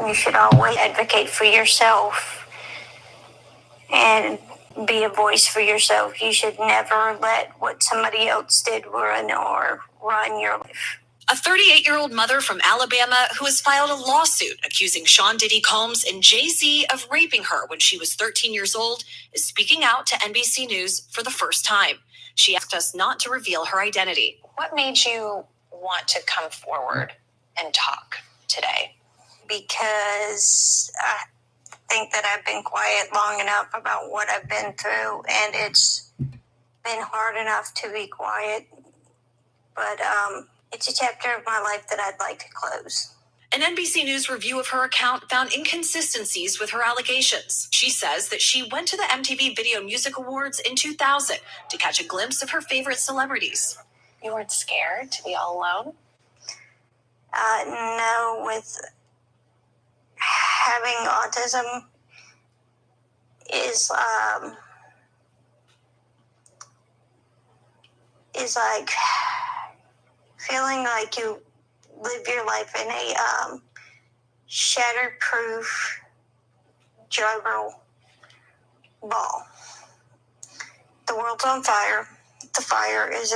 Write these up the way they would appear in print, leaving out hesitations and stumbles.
You should always advocate for yourself and be a voice for yourself. You should never let what somebody else did run your life. A 38-year-old mother from Alabama who has filed a lawsuit accusing Sean Diddy Combs and Jay-Z of raping her when she was 13 years old is speaking out to NBC News for the first time. She asked us not to reveal her identity. What made you want to come forward and talk today? Because I think that I've been quiet long enough about what I've been through, and it's been hard enough to be quiet. But it's a chapter of my life that I'd like to close. An NBC News review of her account found inconsistencies with her allegations. She says that she went to the MTV Video Music Awards in 2000 to catch a glimpse of her favorite celebrities. You weren't scared to be all alone? No, with having autism is like feeling like you live your life in a shatterproof juggle ball. The world's on fire. The fire is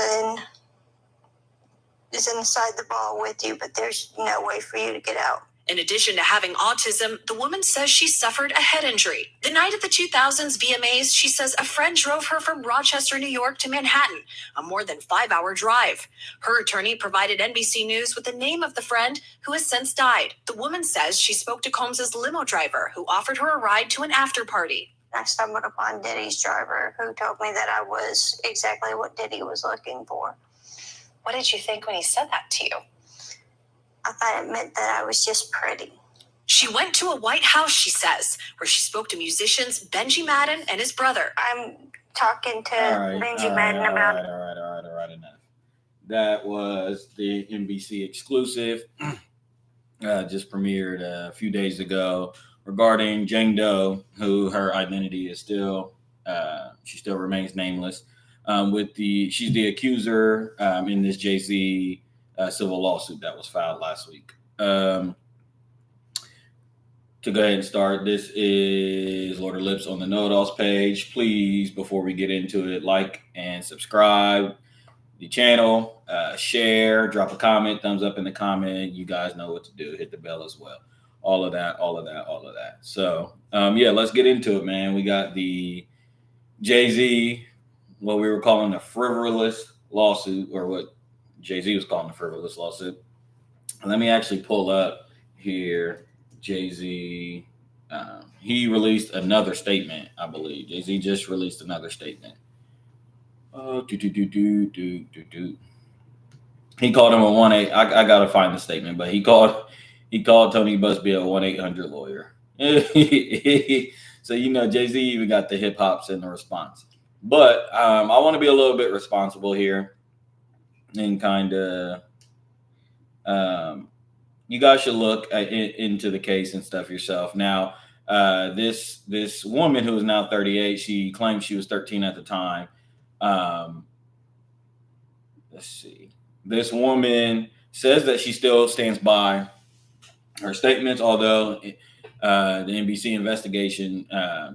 inside the ball with you, but there's no way for you to get out. In addition to having autism, the woman says she suffered a head injury. The night of the 2000s VMAs, she says a friend drove her from Rochester, New York to Manhattan, a more than 5-hour drive. Her attorney provided NBC News with the name of the friend who has since died. The woman says she spoke to Combs' limo driver, who offered her a ride to an after party. I stumbled upon Diddy's driver, who told me that I was exactly what Diddy was looking for. What did you think when he said that to you? I thought it meant that I was just pretty. She went to a White House, she says, where she spoke to musicians Benji Madden and his brother. I'm talking to Benji Madden about... All right, enough. That was the NBC exclusive, just premiered a few days ago, regarding Jane Doe, who her identity is still, she still remains nameless. She's the accuser in this Jay-Z civil lawsuit that was filed last week. To go ahead and start, this is Lord of Lips on the Know-It-Alls page. Please, before we get into it, like and subscribe the channel, share, drop a comment, thumbs up in the comment. You guys know what to do. Hit the bell as well. All of that. So, let's get into it, man. We got the Jay-Z, what we were calling a frivolous lawsuit, or what Jay-Z was calling a frivolous lawsuit. Let me actually pull up here. Jay-Z, he released another statement, I believe. Jay-Z just released another statement. He called him a 1-8. I gotta find the statement, but he called Tony Busby a 1-800 lawyer. So Jay-Z even got the hip hops in the response. But I want to be a little bit responsible here, and kind of, you guys should look into the case and stuff yourself. Now, this woman who is now 38, she claims she was 13 at the time. Let's see. This woman says that she still stands by her statements, although the NBC investigation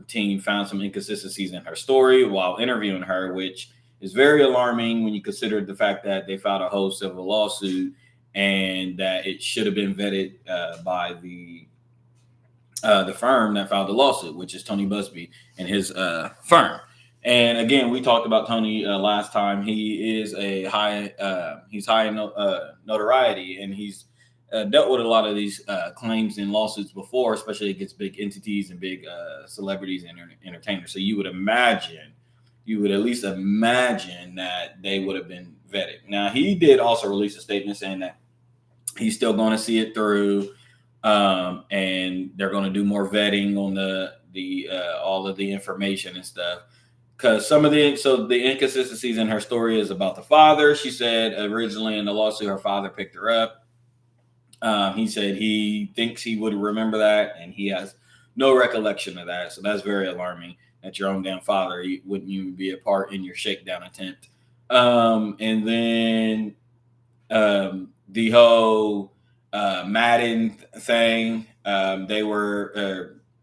team found some inconsistencies in her story while interviewing her, which is very alarming when you consider the fact that they filed a whole civil lawsuit and that it should have been vetted by the firm that filed the lawsuit, which is Tony Busby and his firm. And again, we talked about Tony last time. He is he's high in notoriety, and he's dealt with a lot of these claims and lawsuits before, especially against big entities and big celebrities and entertainers. So you would at least imagine that they would have been vetted. Now, he did also release a statement saying that he's still going to see it through, and they're going to do more vetting on the all of the information and stuff. Because the inconsistencies in her story is about the father. She said originally in the lawsuit, her father picked her up. He said he thinks he would remember that, and he has no recollection of that. So that's very alarming that your own damn father wouldn't even be a part in your shakedown attempt. And then the whole Madden thing.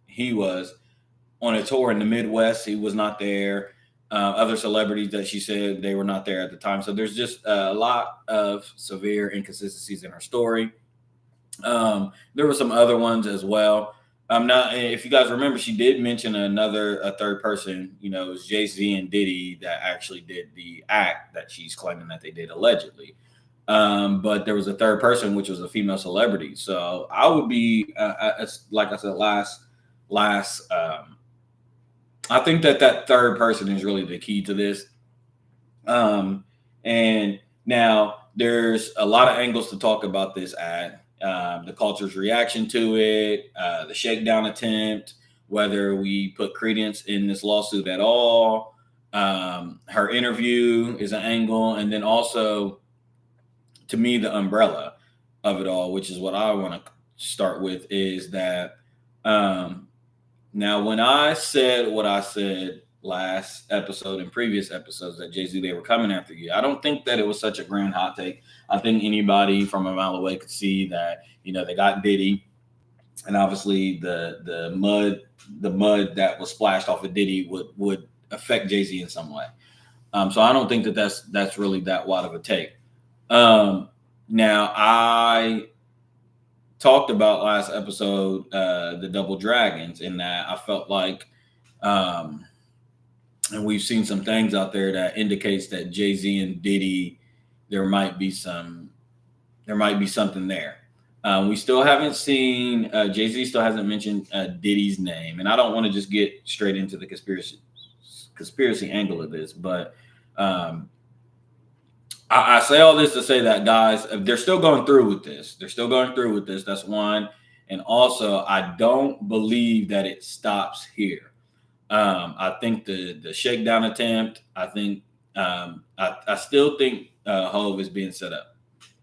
He was on a tour in the Midwest. He was not there. Other celebrities that she said they were not there at the time. So there's just a lot of severe inconsistencies in her story. There were some other ones as well. I'm not. If you guys remember, she did mention a third person. You know, it was Jay-Z and Diddy that actually did the act that she's claiming that they did allegedly. But there was a third person, which was a female celebrity. So I would be, like I said last. I think that third person is really the key to this. And now there's a lot of angles to talk about this ad. The culture's reaction to it, the shakedown attempt, whether we put credence in this lawsuit at all. Her interview is an angle, and then also, to me, the umbrella of it all, which is what I want to start with, is that now when I said what I said last episode and previous episodes that Jay-Z, they were coming after you, I don't think that it was such a grand hot take. I think anybody from a mile away could see that, you know, they got Diddy, and obviously the mud that was splashed off of Diddy would affect Jay-Z in some way. So I don't think that that's really that wide of a take. Now I talked about last episode the Double Dragons, in that I felt like and we've seen some things out there that indicates that Jay-Z and Diddy, there might be something there. We still haven't seen Jay-Z still hasn't mentioned Diddy's name, and I don't want to just get straight into the conspiracy angle of this, but I say all this to say that, guys, they're still going through with this. That's one. And also, I don't believe that it stops here. I think the shakedown attempt, I still think Hove is being set up.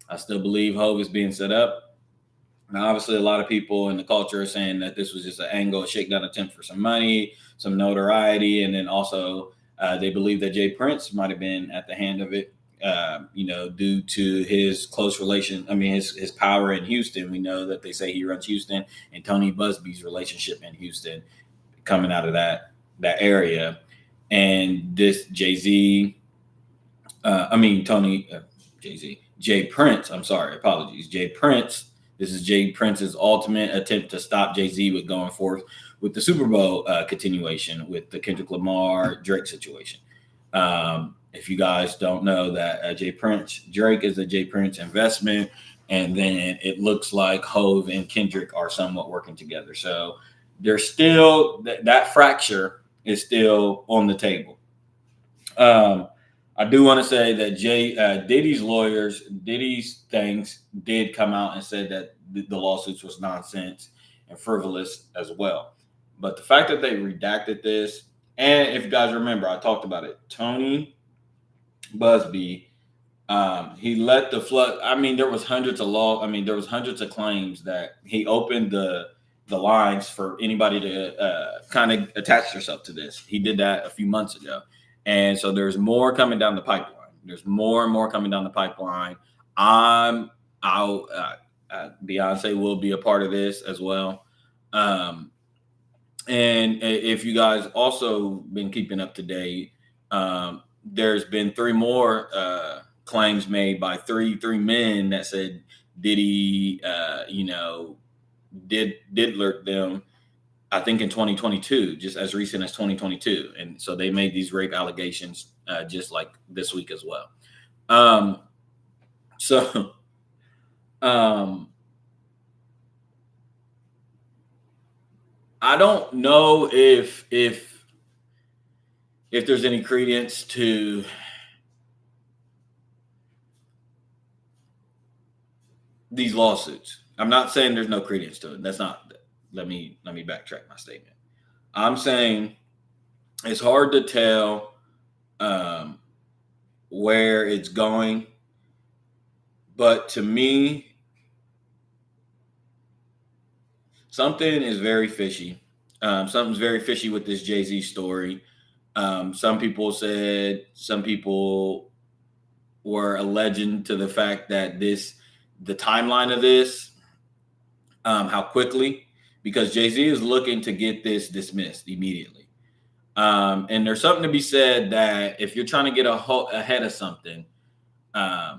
I still believe Hove is being set up. Now, obviously, a lot of people in the culture are saying that this was just an angle, a shakedown attempt for some money, some notoriety. And then also they believe that Jay Prince might have been at the hand of it. Due to his close relation, his power in Houston. We know that they say he runs Houston, and Tony Busby's relationship in Houston coming out of that area. And this Jay Prince, I'm sorry, apologies. Jay Prince, this is Jay Prince's ultimate attempt to stop Jay-Z with going forth with the Super Bowl continuation with the Kendrick Lamar Drake situation. If you guys don't know that Drake is a Jay Prince investment, and then it looks like Hove and Kendrick are somewhat working together. So there's still that fracture is still on the table. I do want to say that Diddy's things did come out and said that the lawsuits was nonsense and frivolous as well. But the fact that they redacted this, and if you guys remember, I talked about it, Tony Busby, he let the flood. There was hundreds of claims that he opened the lines for anybody to kind of attach yourself to this. He did that a few months ago, and so there's more coming down the pipeline. There's more and more coming down the pipeline. Beyonce will be a part of this as well. And if you guys also been keeping up to date, there's been 3 more claims made by three men that said Diddy, did alert them, I think in 2022, just as recent as 2022. And so they made these rape allegations just like this week as well. I don't know if there's any credence to these lawsuits. I'm not saying there's no credence to it. That's not. Let me backtrack my statement. I'm saying it's hard to tell where it's going, but to me, something is very fishy. Something's very fishy with this Jay-Z story. Some people were alleging to the fact that the timeline of this how quickly, because Jay-Z is looking to get this dismissed immediately. And there's something to be said that if you're trying to get ahead of something, I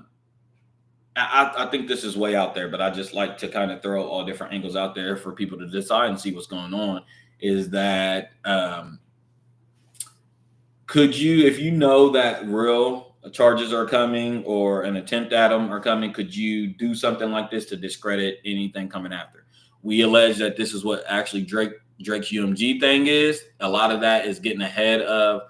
think this is way out there, but I just like to kind of throw all different angles out there for people to decide and see what's going on. Is that could you, if you know that real charges are coming or an attempt at them are coming, could you do something like this to discredit anything coming after? We allege that this is what actually Drake's UMG thing is. A lot of that is getting ahead of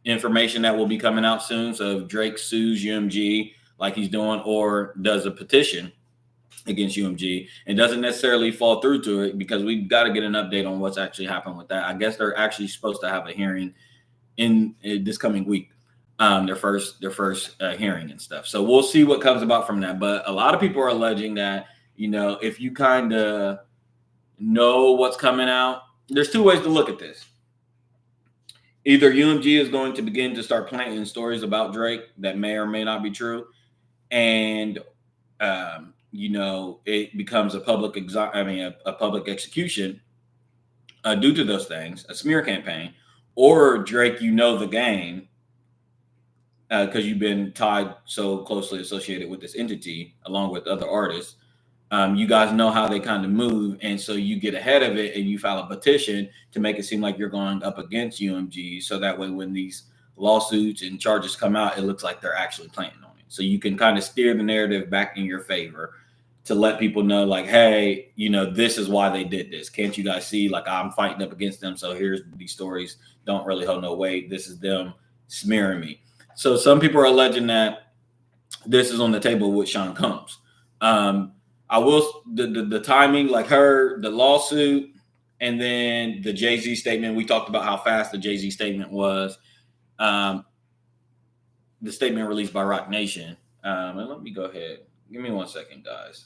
information that will be coming out soon. So if Drake sues UMG like he's doing, or does a petition against UMG and doesn't necessarily fall through to it, because we've got to get an update on what's actually happened with that. I guess they're actually supposed to have a hearing in this coming week, their first hearing and stuff. So we'll see what comes about from that. But a lot of people are alleging that, you know, if you kind of know what's coming out, there's two ways to look at this. Either UMG is going to begin to start planting stories about Drake that may or may not be true, and you know, it becomes a public a public execution due to those things, a smear campaign. Or Drake, you know the game because you've been tied so closely associated with this entity along with other artists. You guys know how they kind of move, and so you get ahead of it and you file a petition to make it seem like you're going up against UMG, so that way when these lawsuits and charges come out, it looks like they're actually planning on it. So you can kind of steer the narrative back in your favor to let people know, like, hey, you know, this is why they did this. Can't you guys see, like, I'm fighting up against them, so here's these stories don't really hold no weight. This is them smearing me. So some people are alleging that this is on the table with Sean Combs. I will the timing, like the lawsuit, and then the Jay-Z statement. We talked about how fast the Jay-Z statement was. The statement released by Roc Nation. And let me go ahead. Give me 1 second, guys.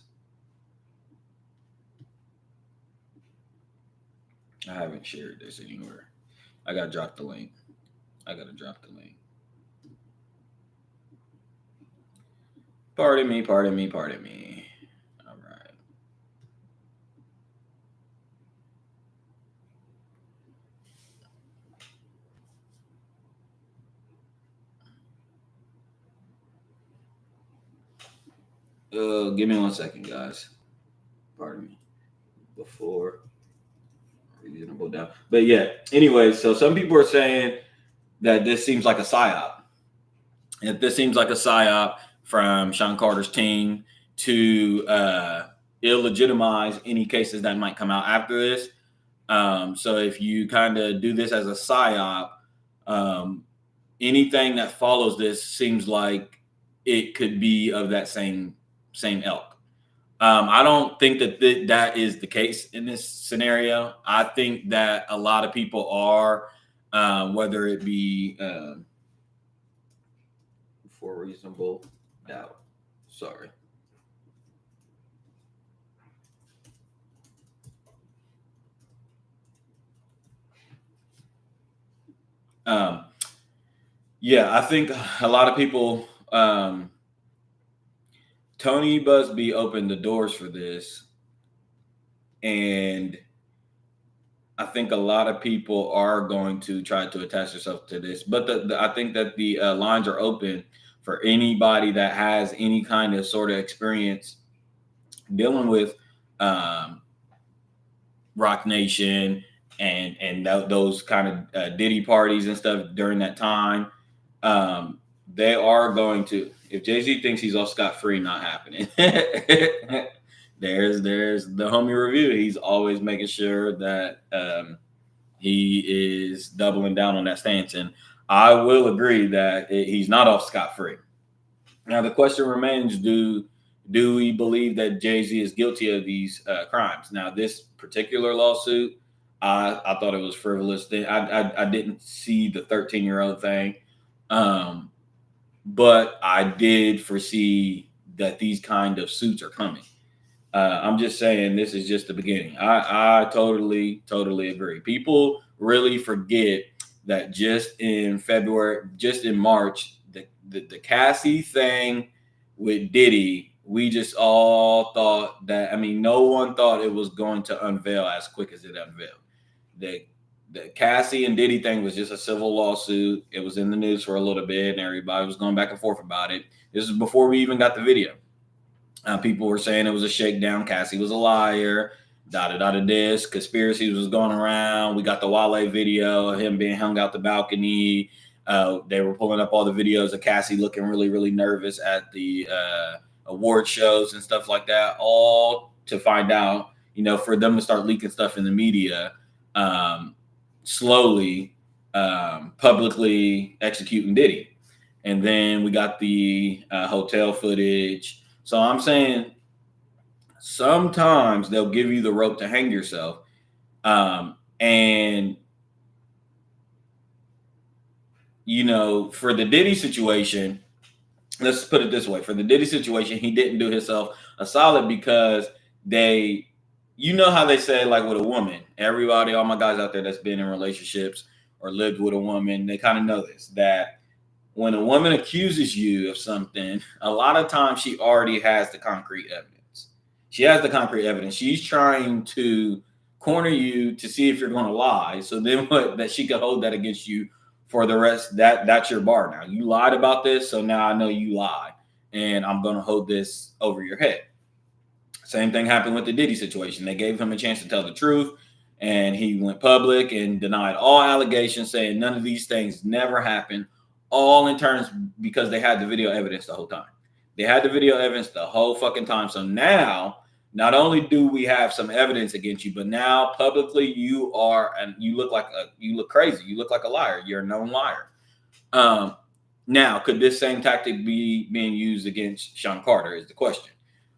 I haven't shared this anywhere. I gotta drop the link. Pardon me. All right. Give me 1 second, guys. Pardon me. Before reasonable doubt. But yeah, anyway, so some people are saying that this seems like a psyop. If this seems like a psyop from Sean Carter's team to illegitimize any cases that might come out after this. So if you kind of do this as a psyop, anything that follows this seems like it could be of that same ilk. I don't think that that is the case in this scenario. I think that a lot of people are, whether it be for reasonable doubt. Sorry. Yeah, I think a lot of people, Tony Busby opened the doors for this, and I think a lot of people are going to try to attach themselves to this. But I think that the lines are open for anybody that has any kind of sort of experience dealing with Roc Nation and those kind of Diddy parties and stuff during that time. They are going to, if Jay-Z thinks he's off scot-free, not happening. There's the homie review. He's always making sure that he is doubling down on that stance. And I will agree that he's not off scot-free. Now, the question remains, do we believe that Jay-Z is guilty of these crimes? Now, this particular lawsuit, I thought it was frivolous. I didn't see the 13-year-old thing. But I did foresee that these kind of suits are coming. I'm just saying this is just the beginning. I totally agree. People really forget that just in March, the Cassie thing with Diddy we just all thought that, I mean, no one thought it was going to unveil as quick as it unveiled. The Cassie and Diddy thing was just a civil lawsuit. It was in the news for a little bit, and everybody was going back and forth about it. This is before we even got the video. People were saying it was a shakedown. Cassie was a liar. This. Conspiracies was going around. We got the Wale video of him being hung out the balcony. They were pulling up all the videos of Cassie looking really, really nervous at the award shows and stuff like that, all to find out, for them to start leaking stuff in the media, slowly, publicly executing Diddy. And then we got the hotel footage. So I'm saying sometimes they'll give you the rope to hang yourself. And, for the Diddy situation, let's put it this way. For the Diddy situation, he didn't do himself a solid because how they say, like with a woman, everybody, all my guys out there that's been in relationships or lived with a woman, they kind of know this, that when a woman accuses you of something, a lot of times she already has the concrete evidence. She has the concrete evidence. She's trying to corner you to see if you're going to lie. So then that she could hold that against you for the rest. That's your bar now. You lied about this, so now I know you lied, and I'm going to hold this over your head. Same thing happened with the Diddy situation. They gave him a chance to tell the truth, and he went public and denied all allegations, saying none of these things never happened, all in terms because they had the video evidence the whole time. They had the video evidence the whole fucking time. So now, not only do we have some evidence against you, but now publicly you look crazy. You look like a liar. You're a known liar. Now, could this same tactic be being used against Sean Carter is the question.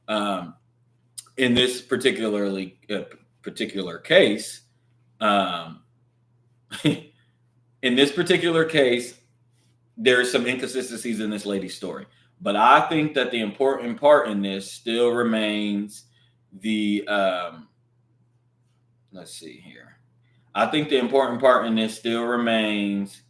In this particular case, there's some inconsistencies in this lady's story. But I think that the important part in this still remains let's see here. I think the important part in this still remains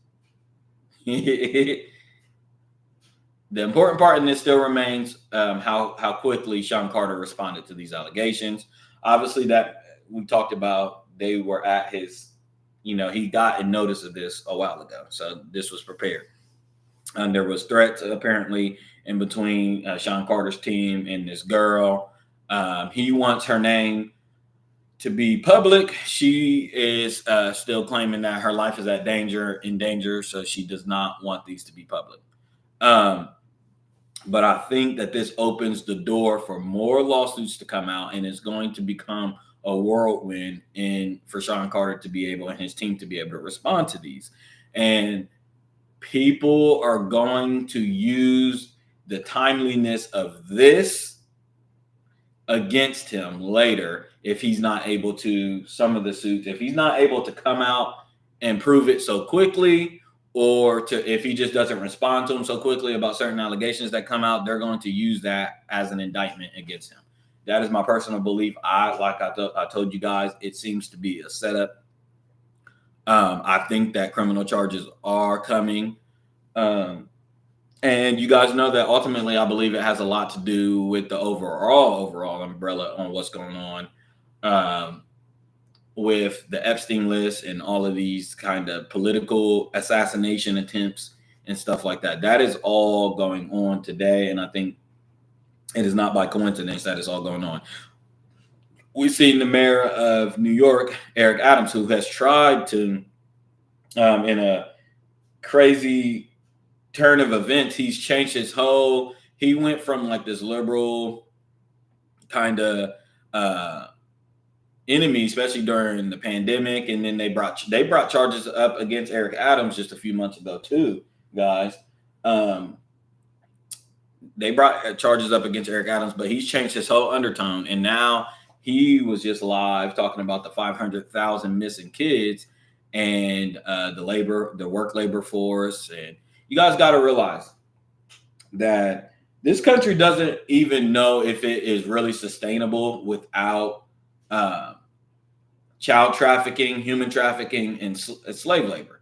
how quickly Sean Carter responded to these allegations. Obviously, that we talked about, they were at his, he got a notice of this a while ago. So this was prepared. And there was threats apparently in between Sean Carter's team and this girl. He wants her name to be public. She is still claiming that her life is in danger, so she does not want these to be public. But I think that this opens the door for more lawsuits to come out, and it's going to become a whirlwind for Sean Carter to be able, and his team to be able to respond to these. And people are going to use the timeliness of this against him later if he's not able to, if he's not able to come out and prove it so quickly, or if he just doesn't respond to them so quickly about certain allegations that come out, they're going to use that as an indictment against him. That is my personal belief. I told you guys, it seems to be a setup. I think that criminal charges are coming. And you guys know that ultimately I believe it has a lot to do with the overall umbrella on what's going on with the Epstein list and all of these kind of political assassination attempts and stuff like that. That is all going on today. And I think it is not by coincidence that it's all going on. We've seen the mayor of New York, Eric Adams, who has tried to, in a crazy turn of events, he's changed he went from like this liberal kind of enemy, especially during the pandemic. And then they brought charges up against Eric Adams just a few months ago too, guys. They brought charges up against Eric Adams, but he's changed his whole undertone. And now he was just live talking about the 500,000 missing kids and the work labor force. And you guys got to realize that this country doesn't even know if it is really sustainable without child trafficking, human trafficking, and slave labor.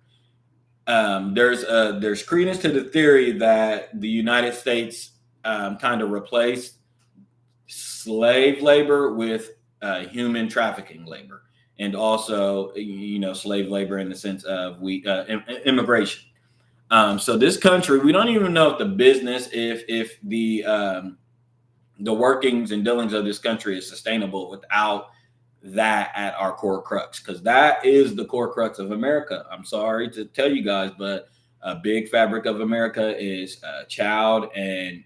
There's credence to the theory that the United States kind of replaced slave labor with human trafficking labor, and also, slave labor in the sense of immigration. So this country, we don't even know if the business, if the workings and dealings of this country is sustainable without that at our core crux, because that is the core crux of America. I'm sorry to tell you guys, but a big fabric of America is child and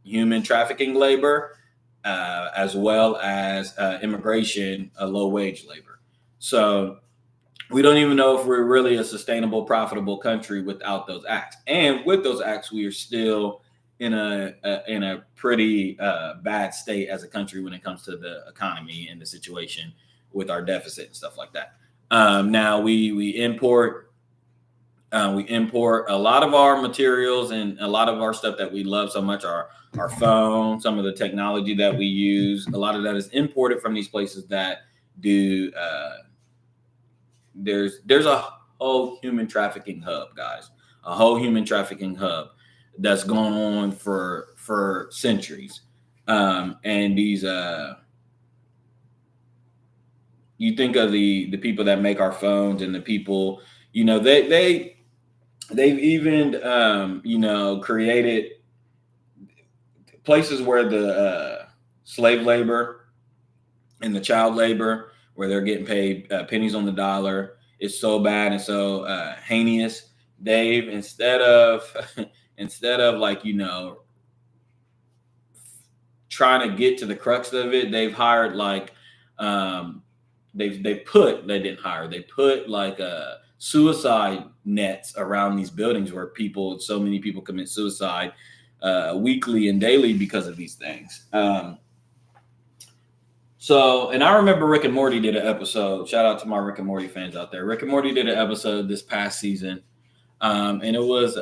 human trafficking labor, as well as immigration, low wage labor. So we don't even know if we're really a sustainable, profitable country without those acts. And with those acts, we are still in a pretty bad state as a country when it comes to the economy and the situation with our deficit and stuff like that. Now we import a lot of our materials and a lot of our stuff that we love so much, our phone, some of the technology that we use. A lot of that is imported from these places that do. There's a whole human trafficking hub, guys. A whole human trafficking hub that's gone on for centuries. And these you think of the people that make our phones and the people, they've even created places where the slave labor and the child labor, where they're getting paid pennies on the dollar, is so bad and so heinous. They've instead of like, trying to get to the crux of it, they've hired like they put like suicide nets around these buildings where so many people commit suicide weekly and daily because of these things. So, and I remember Rick and Morty did an episode. Shout out to my Rick and Morty fans out there. Rick and Morty did an episode this past season. And it was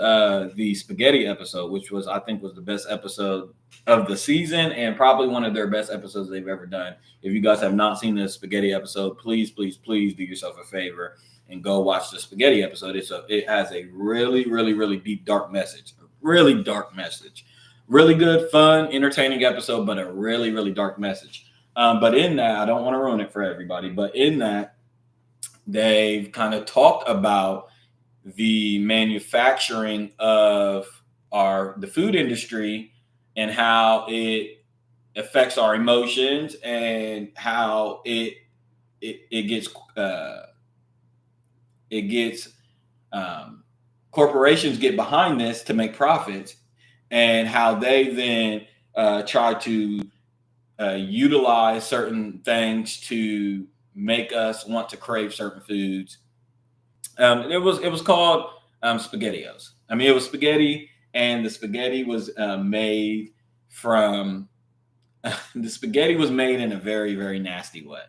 the spaghetti episode, which I think was the best episode of the season and probably one of their best episodes they've ever done. If you guys have not seen the spaghetti episode, please, please, please do yourself a favor and go watch the spaghetti episode. It has a really, really, really deep, dark message. Really dark message. Really good, fun, entertaining episode, but a really, really dark message. But in that, I don't want to ruin it for everybody, but in that, they've kind of talked about the manufacturing of the food industry and how it affects our emotions and how it gets corporations get behind this to make profits, and how they then try to utilize certain things to make us want to crave certain foods. It was called SpaghettiOs. I mean, it was spaghetti, and the spaghetti was made from the spaghetti was made in a very, very nasty way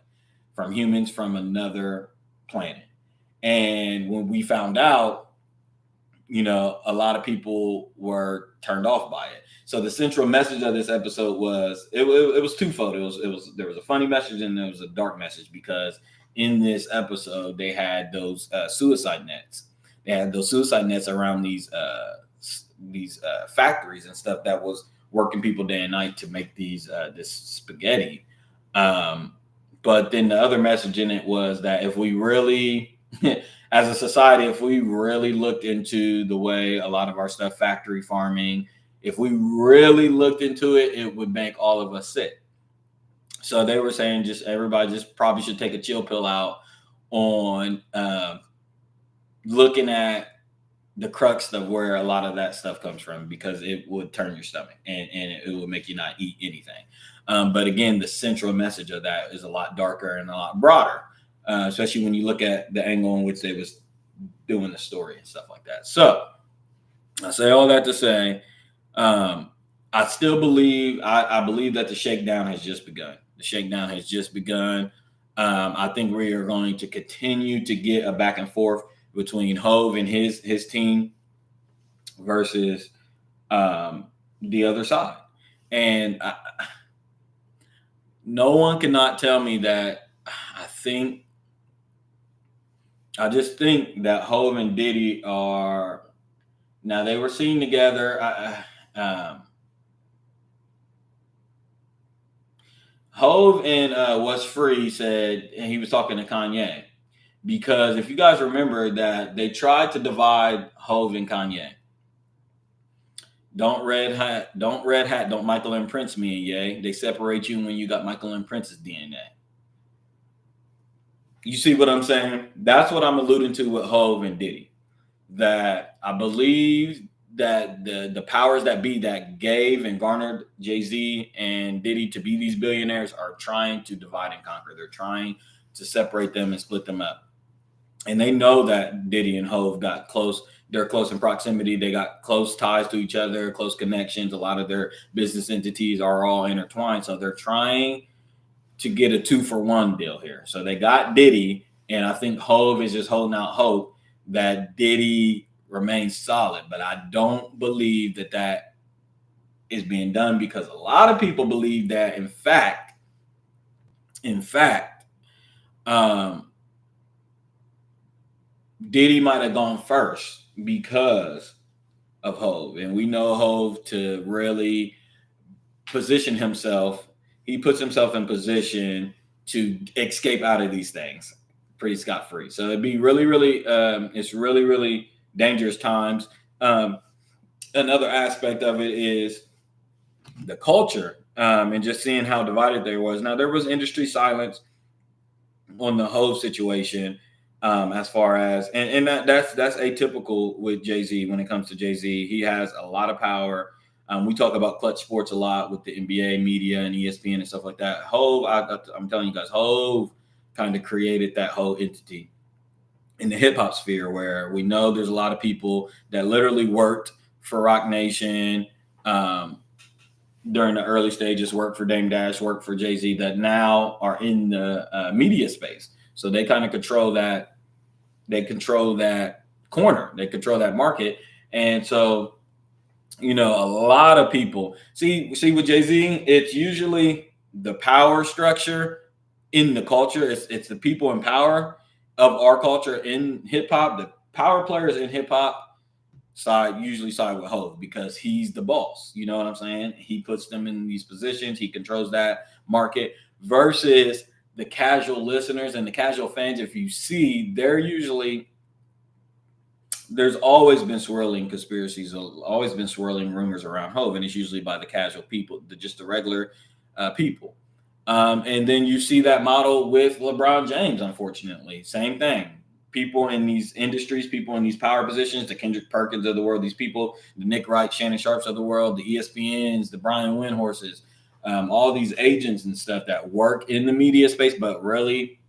from humans from another planet. And when we found out, a lot of people were turned off by it. So the central message of this episode was it was twofold. There was a funny message and there was a dark message, because in this episode they had those suicide nets. They had those suicide nets around these factories and stuff that was working people day and night to make this spaghetti. But then the other message in it was that if we really, as a society, if we really looked into the way a lot of our stuff, factory farming, if we really looked into it, it would make all of us sick. So they were saying everybody just probably should take a chill pill out on looking at the crux of where a lot of that stuff comes from, because it would turn your stomach and it would make you not eat anything. But again, the central message of that is a lot darker and a lot broader, especially when you look at the angle in which they was doing the story and stuff like that. So I say all that to say, I still believe, I believe that the shakedown has just begun. The shakedown has just begun. I think we are going to continue to get a back and forth between Hove and his team versus the other side. And no one cannot tell me that. I just think that Hove and Diddy are, now they were seen together. Hove and What's Free said, and he was talking to Kanye, because if you guys remember that they tried to divide Hove and Kanye. Don't red hat, don't Michael and Prince me and Ye. They separate you when you got Michael and Prince's DNA. You see what I'm saying? That's what I'm alluding to with Hove and Diddy. That I believe that the powers that be that gave and garnered Jay-Z and Diddy to be these billionaires are trying to divide and conquer. They're trying to separate them and split them up. And they know that Diddy and Hove got close. They're close in proximity. They got close ties to each other, close connections. A lot of their business entities are all intertwined. So they're trying to get a 2-for-1 deal here. So they got Diddy, and I think Hove is just holding out hope that Diddy remains solid. But I don't believe that that is being done, because a lot of people believe that, in fact, Diddy might have gone first because of Hove. And we know Hove to really position himself. He puts himself in position to escape out of these things pretty scot-free. So it'd be really, really, it's really, really dangerous times. Another aspect of it is the culture, and just seeing how divided there was. Now, there was industry silence on the Hove situation, as far as, and that's atypical with Jay-Z. When it comes to Jay-Z, he has a lot of power. We talk about Clutch Sports a lot with the NBA media and ESPN and stuff like that. Hove, I'm telling you guys, Hove kind of created that whole entity in the hip hop sphere, where we know there's a lot of people that literally worked for Rock Nation during the early stages, worked for Dame Dash, worked for Jay-Z, that now are in the media space. So they kind of control that. They control that corner. They control that market. And so, a lot of people see with Jay-Z, it's usually the power structure in the culture. It's the people in power of our culture in hip hop. The power players in hip hop usually side with Hove, because he's the boss. You know what I'm saying? He puts them in these positions. He controls that market, versus the casual listeners and the casual fans. If you see, there's always been swirling conspiracies, always been swirling rumors around Hove, and it's usually by the casual people, just the regular people. And then you see that model with LeBron James, unfortunately. Same thing. People in these industries, people in these power positions, the Kendrick Perkins of the world, these people, the Nick Wright, Shannon Sharps of the world, the ESPNs, the Brian Windhorses, all these agents and stuff that work in the media space, but really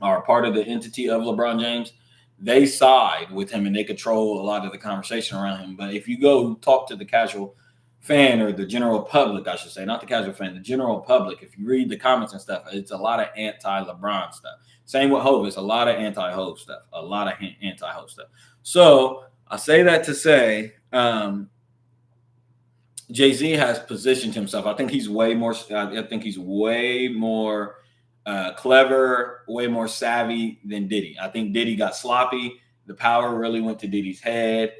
are part of the entity of LeBron James. They side with him and they control a lot of the conversation around him. But if you go talk to the casual fan, or the general public, I should say, not the casual fan, the general public, if you read the comments and stuff, it's a lot of anti-LeBron stuff. Same with Hove. It's a lot of anti-Hove stuff. So I say that to say, Jay-Z has positioned himself. I think he's way more clever, way more savvy than Diddy. I think Diddy got sloppy. The power really went to Diddy's head.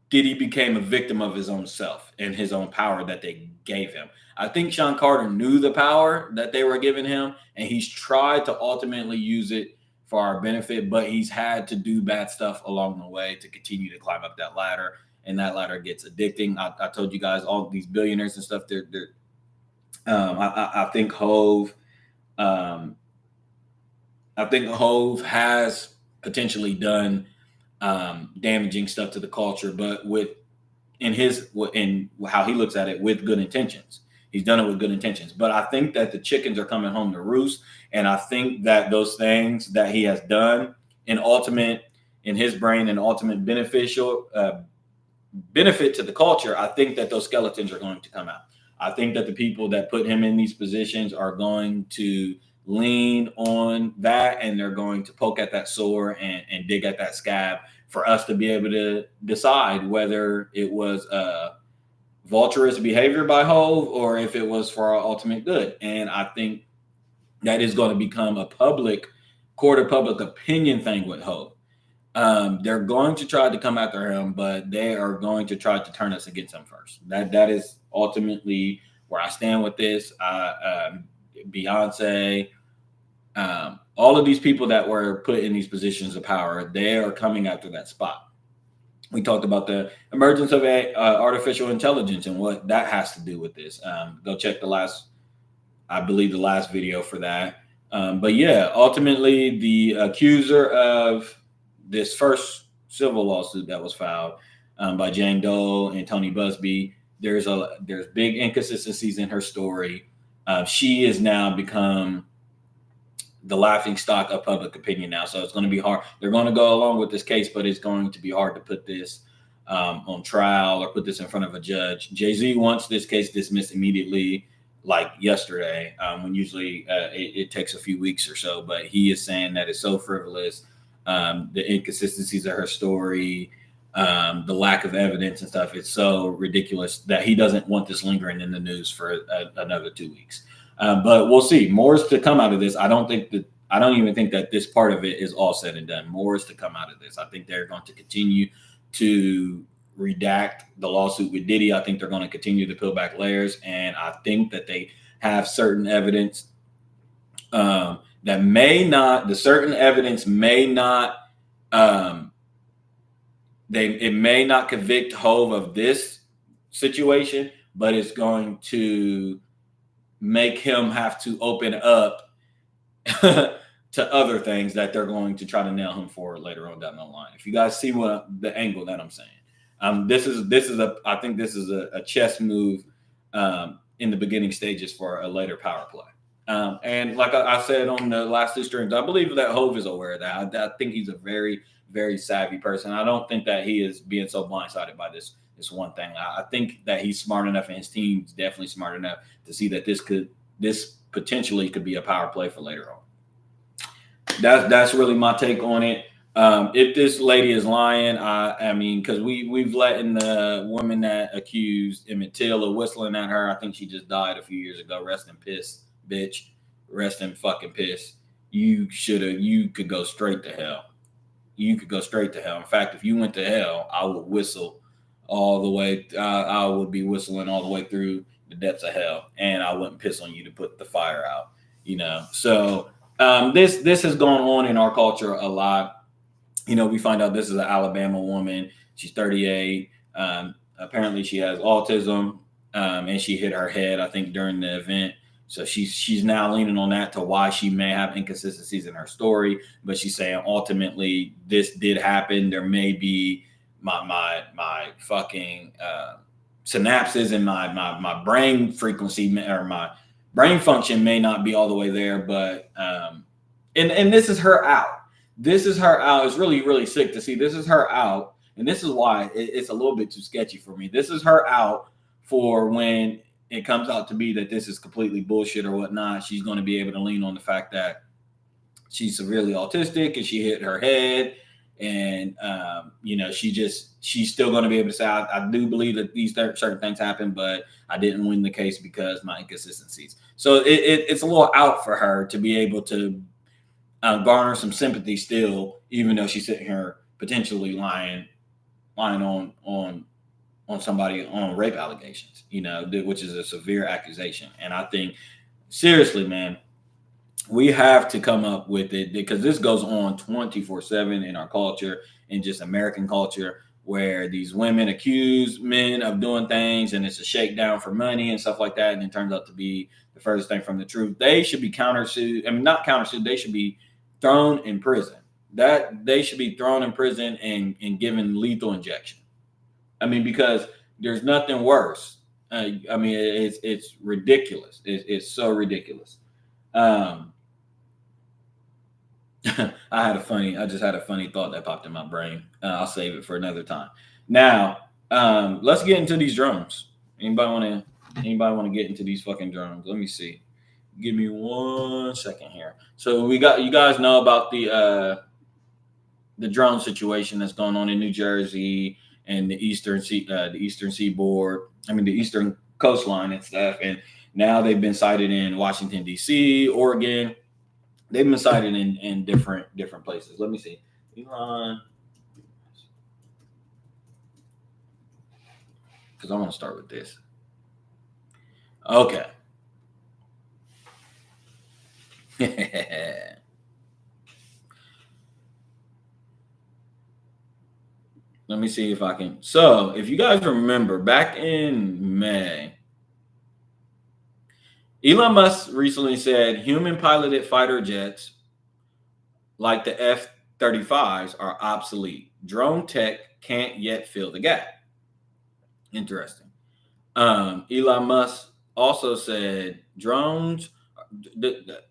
Diddy became a victim of his own self and his own power that they gave him. I think Sean Carter knew the power that they were giving him, and he's tried to ultimately use it for our benefit, but he's had to do bad stuff along the way to continue to climb up that ladder, and that ladder gets addicting. I told you guys, all these billionaires and stuff, I think Hove has potentially done damaging stuff to the culture, but in how he looks at it, with good intentions. He's done it with good intentions. But I think that the chickens are coming home to roost, and I think that those things that he has done, in his brain, an ultimate beneficial benefit to the culture, I think that those skeletons are going to come out. I think that the people that put him in these positions are going to lean on that, and they're going to poke at that sore and dig at that scab for us to be able to decide whether it was vulturous behavior by Hove or if it was for our ultimate good. And I think that is going to become a court of public opinion thing with Hove. They're going to try to come after him, but they are going to try to turn us against him first. That is ultimately where I stand with this. Beyonce, all of these people that were put in these positions of power, they are coming after that spot. We talked about the emergence of artificial intelligence and what that has to do with this. Go check the last video for that. But yeah, ultimately, the accuser of this first civil lawsuit that was filed by Jane Doe and Tony Busby, there's big inconsistencies in her story. She has now become the laughing stock of public opinion now. So it's going to be hard. They're going to go along with this case, but it's going to be hard to put this on trial or put this in front of a judge. Jay-Z wants this case dismissed immediately, like yesterday, when usually it takes a few weeks or so. But he is saying that it's so frivolous, the inconsistencies of her story, the lack of evidence and stuff. It's so ridiculous that he doesn't want this lingering in the news for another 2 weeks. But we'll see. More is to come out of this. I don't even think that this part of it is all said and done. More is to come out of this. I think they're going to continue to redact the lawsuit with Diddy. I think they're going to continue to peel back layers, and I think that they have certain evidence that may not. The certain evidence may not. It may not convict Hove of this situation, but it's going to make him have to open up to other things that they're going to try to nail him for later on down the line. If you guys see the angle that I'm saying, I think this is a chess move in the beginning stages for a later power play. And like I said on the last two streams, I believe that Hove is aware of that. I think he's a very, very savvy person. I don't think that he is being so blindsided by this one thing. I think that he's smart enough, and his team's definitely smart enough to see that this potentially could be a power play for later on. That's really my take on it. If this lady is lying, I mean, because we've let in the woman that accused Emmett Till of whistling at her. I think she just died a few years ago. Rest in piss, bitch. Rest in fucking piss. You could go straight to hell. You could go straight to hell. In fact, if you went to hell, I would whistle all the way. I would be whistling all the way through the depths of hell, and I wouldn't piss on you to put the fire out. So this has gone on in our culture a lot. We find out this is an Alabama woman. She's 38. Apparently, she has autism, and she hit her head, I think, during the event. So she's now leaning on that to why she may have inconsistencies in her story. But she's saying ultimately this did happen. There may be my fucking synapses and my brain frequency or my brain function may not be all the way there. But and this is her out. This is her out. It's really, really sick to see. This is her out. And this is why it's a little bit too sketchy for me. This is her out for when it comes out to be that this is completely bullshit or whatnot. She's going to be able to lean on the fact that she's severely autistic and she hit her head. And, she's still going to be able to say, I do believe that these certain things happen, but I didn't win the case because my inconsistencies. So it's a little out for her to be able to garner some sympathy still, even though she's sitting here potentially lying on somebody on rape allegations, which is a severe accusation. And I think, seriously, man, we have to come up with it because this goes on 24/7 in our culture and just American culture, where these women accuse men of doing things and it's a shakedown for money and stuff like that. And it turns out to be the furthest thing from the truth. They should be countersued. I mean, not countersued. They should be thrown in prison. They should be thrown in prison and given lethal injection. I mean, because there's nothing worse. It's ridiculous. It's so ridiculous. I just had a funny thought that popped in my brain. I'll save it for another time. Now, let's get into these drones. Anybody want to get into these fucking drones? Let me see. Give me 1 second here. So you guys know about the drone situation that's going on in New Jersey and the eastern seaboard. I mean, the eastern coastline and stuff. And now they've been sighted in Washington, D.C., Oregon. They've been sighted in different places. Let me see. Elon. Because I want to start with this. Okay. Let me see if I can. So, if you guys remember, back in May, Elon Musk recently said human piloted fighter jets like the F 35s are obsolete. Drone tech can't yet fill the gap. Interesting. Elon Musk also said drones.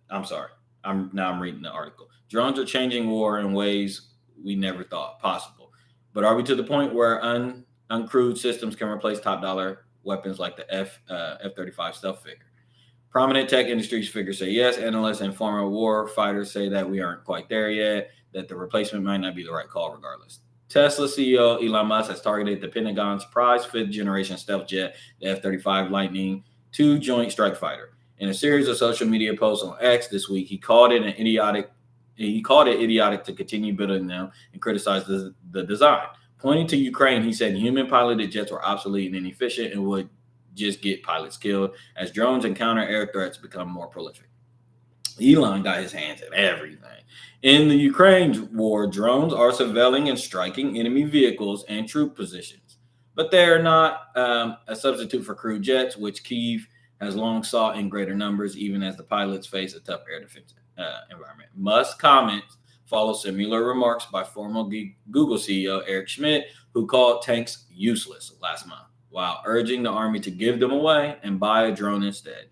I'm sorry. I'm reading the article. Drones are changing war in ways we never thought possible. But are we to the point where uncrewed systems can replace top dollar weapons like the F-35 stealth figure? Prominent tech industries figures say yes. Analysts and former war fighters say that we aren't quite there yet, that the replacement might not be the right call regardless. Tesla CEO Elon Musk has targeted the Pentagon's prized fifth generation stealth jet, the F-35 Lightning II Joint Strike Fighter. In a series of social media posts on X this week, he called it idiotic to continue building them and criticized the design. Pointing to Ukraine, he said human piloted jets were obsolete and inefficient and would just get pilots killed as drones and counter air threats become more prolific. Elon got his hands in everything. In the Ukraine war, drones are surveilling and striking enemy vehicles and troop positions, but they're not a substitute for crewed jets, which Kyiv has long sought in greater numbers, even as the pilots face a tough air defense environment. Musk's comments follow similar remarks by former Google CEO Eric Schmidt, who called tanks useless last month, while urging the army to give them away and buy a drone instead.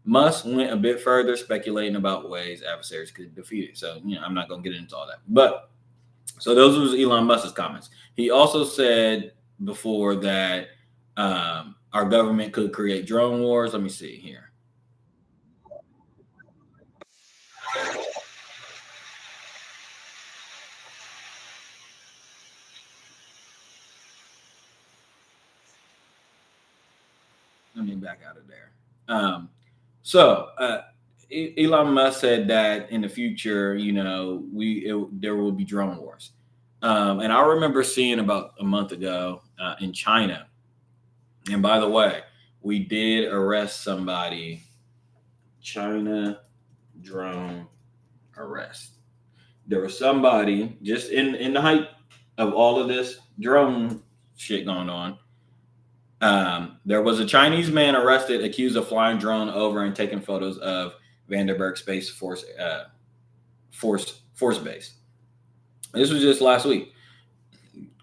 Musk went a bit further, speculating about ways adversaries could defeat it. So, I'm not going to get into all that. But, so those was Elon Musk's comments. He also said before that our government could create drone wars. Let me see here. Let me back out of there. Elon Musk said that in the future, there will be drone wars. And I remember seeing about a month ago in China. And by the way, we did arrest somebody. China drone arrest. There was somebody just in the height of all of this drone shit going on. There was a Chinese man arrested, accused of flying drone over and taking photos of Vandenberg Space Force Base. This was just last week.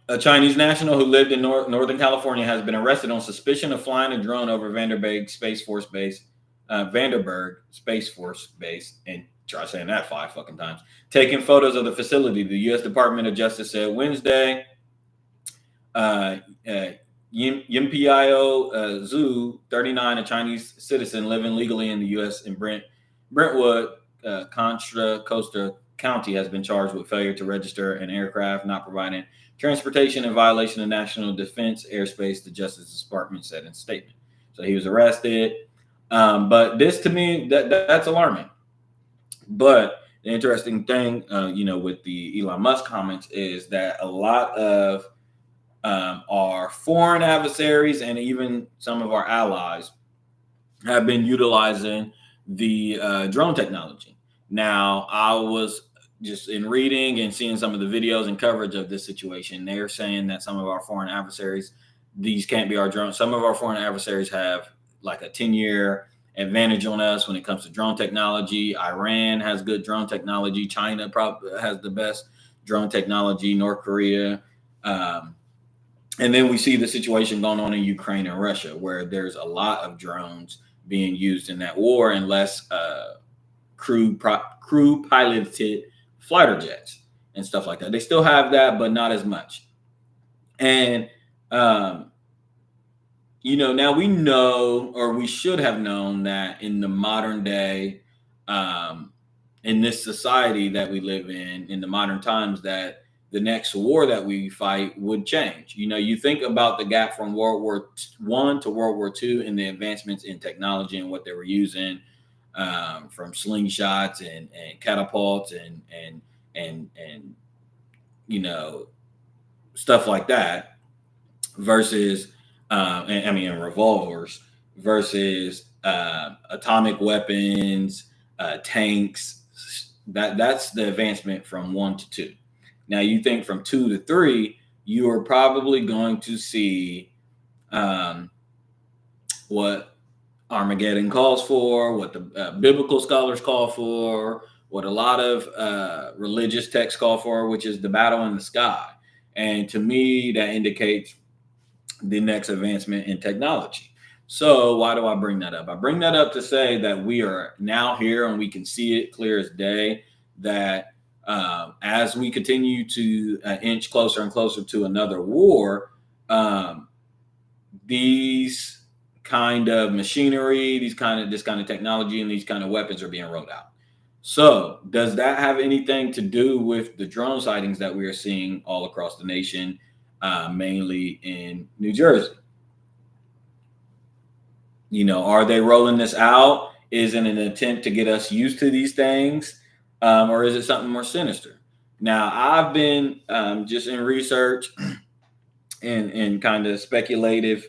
A Chinese national who lived in Northern California has been arrested on suspicion of flying a drone over Vandenberg Space Force Base, and try saying that 5 fucking times. Taking photos of the facility. The U.S. Department of Justice said Wednesday. Yimpio Zhu, 39, a Chinese citizen living legally in the U.S. in Brentwood, Contra Costa County, has been charged with failure to register an aircraft, not providing transportation in violation of national defense airspace, the Justice Department said in a statement. So he was arrested. But this, to me, that's alarming. But the interesting thing, with the Elon Musk comments is that a lot of our foreign adversaries and even some of our allies have been utilizing the drone technology. Now, I was just in reading and seeing some of the videos and coverage of this situation. They're saying that some of our foreign adversaries, these can't be our drones. Some of our foreign adversaries have like a 10-year advantage on us when it comes to drone technology. Iran has good drone technology. China probably has the best drone technology. North Korea. And then we see the situation going on in Ukraine and Russia, where there's a lot of drones being used in that war, and less crew piloted fighter jets and stuff like that. They still have that, but not as much. And now we know, or we should have known, that in the modern day, in this society that we live in the modern times, that the next war that we fight would change. You think about the gap from World War I to World War II and the advancements in technology and what they were using, from slingshots and catapults and stuff like that, versus and revolvers, versus atomic weapons, tanks. That's the advancement from 1 to 2. Now you think from 2 to 3, you are probably going to see what Armageddon calls for, what the biblical scholars call for, what a lot of religious texts call for, which is the battle in the sky. And to me, that indicates the next advancement in technology. So why do I bring that up? I bring that up to say that we are now here and we can see it clear as day that as we continue to inch closer and closer to another war, these kind of machinery, this kind of technology, and these kind of weapons are being rolled out. So does that have anything to do with the drone sightings that we are seeing all across the nation, mainly in New Jersey? Are they rolling this out? Is it an attempt to get us used to these things? Or is it something more sinister? Now, I've been just in research and kind of speculative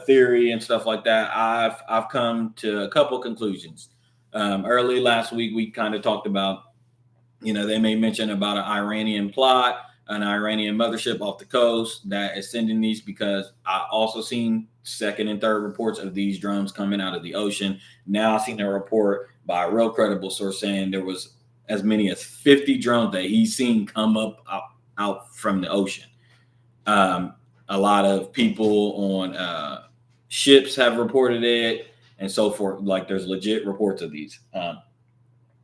theory and stuff like that. I've come to a couple conclusions. Early last week, we kind of talked about, they made mention about an Iranian plot, an Iranian mothership off the coast that is sending these, because I also seen second and third reports of these drones coming out of the ocean. Now I've seen a report by a real credible source saying there was as many as 50 drones that he's seen come up out from the ocean. A lot of people on ships have reported it and so forth. Like, there's legit reports of these.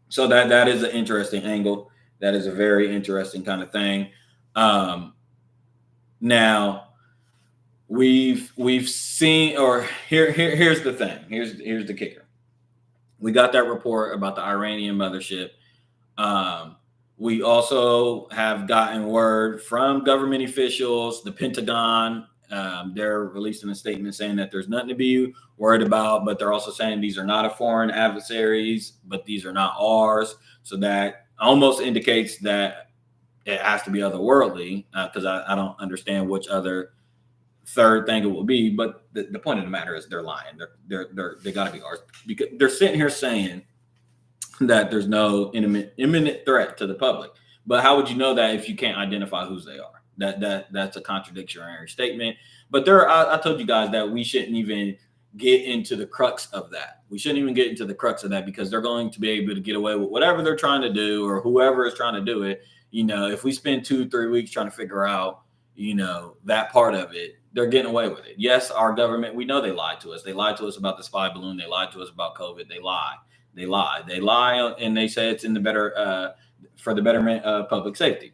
So that is an interesting angle. That is a very interesting kind of thing. Now we've seen, or here's the thing. Here's the kicker. We got that report about the Iranian mothership. We also have gotten word from government officials, the Pentagon. They're releasing a statement saying that there's nothing to be worried about, but they're also saying these are not a foreign adversaries, but these are not ours. So that almost indicates that it has to be otherworldly, because I don't understand which other third thing it will be. But the point of the matter is they're lying. They got to be ours, because they're sitting here saying that there's no imminent threat to the public. But how would you know that if you can't identify whose they are? That's a contradictory statement. But I told you guys that we shouldn't even get into the crux of that. We shouldn't even get into the crux of that, because they're going to be able to get away with whatever they're trying to do, or whoever is trying to do it. If we spend 2-3 weeks trying to figure out, that part of it, they're getting away with it. Yes, our government, we know they lied to us. They lied to us about the spy balloon. They lied to us about COVID. They lie, and they say it's in the for the betterment of public safety,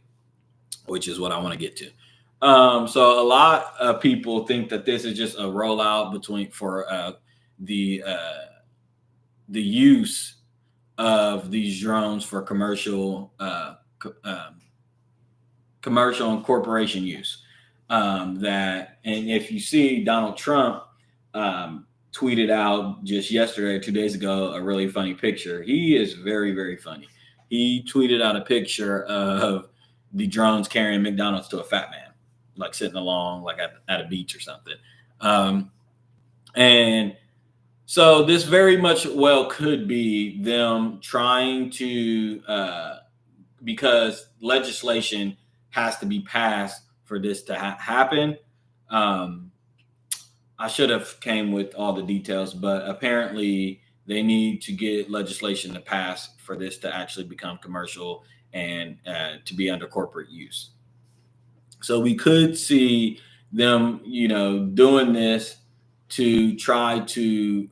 which is what I want to get to. So a lot of people think that this is just a rollout for the use of these drones for commercial and corporation use. And if you see, Donald Trump tweeted out just yesterday or 2 days ago a really funny picture. He is very, very funny. He tweeted out a picture of the drones carrying McDonald's to a fat man, like sitting along, like at a beach or something. And so this very much well could be them trying to, because legislation has to be passed for this to happen. I should have came with all the details, but apparently they need to get legislation to pass for this to actually become commercial and to be under corporate use. So we could see them, doing this to try to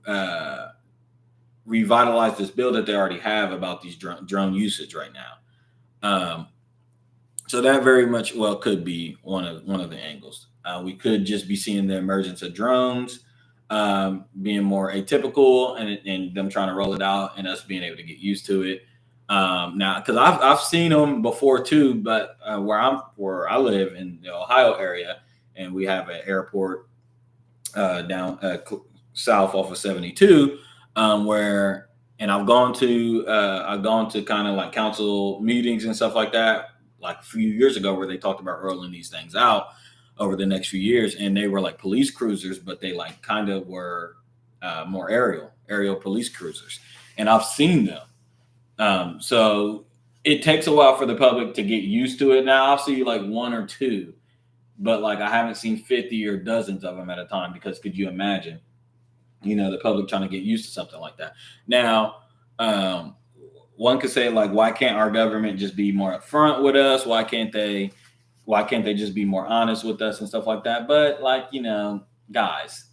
revitalize this bill that they already have about these drone usage right now. So that very much well could be one of the angles. We could just be seeing the emergence of drones being more atypical, and them trying to roll it out, and us being able to get used to it. Now, because I've seen them before too, but where I live in the Ohio area, and we have an airport down south off of 72, where, and I've gone to kind of like council meetings and stuff like that, like a few years ago, where they talked about rolling these things out over the next few years, and they were like police cruisers, but they like kind of were more aerial, aerial police cruisers, and I've seen them. So it takes a while for the public to get used to it. Now I'll see like one or two, but like I haven't seen 50 or dozens of them at a time, because could you imagine, the public trying to get used to something like that? Now, one could say like, why can't our government just be more upfront with us? Why can't they just be more honest with us and stuff like that? But like, guys,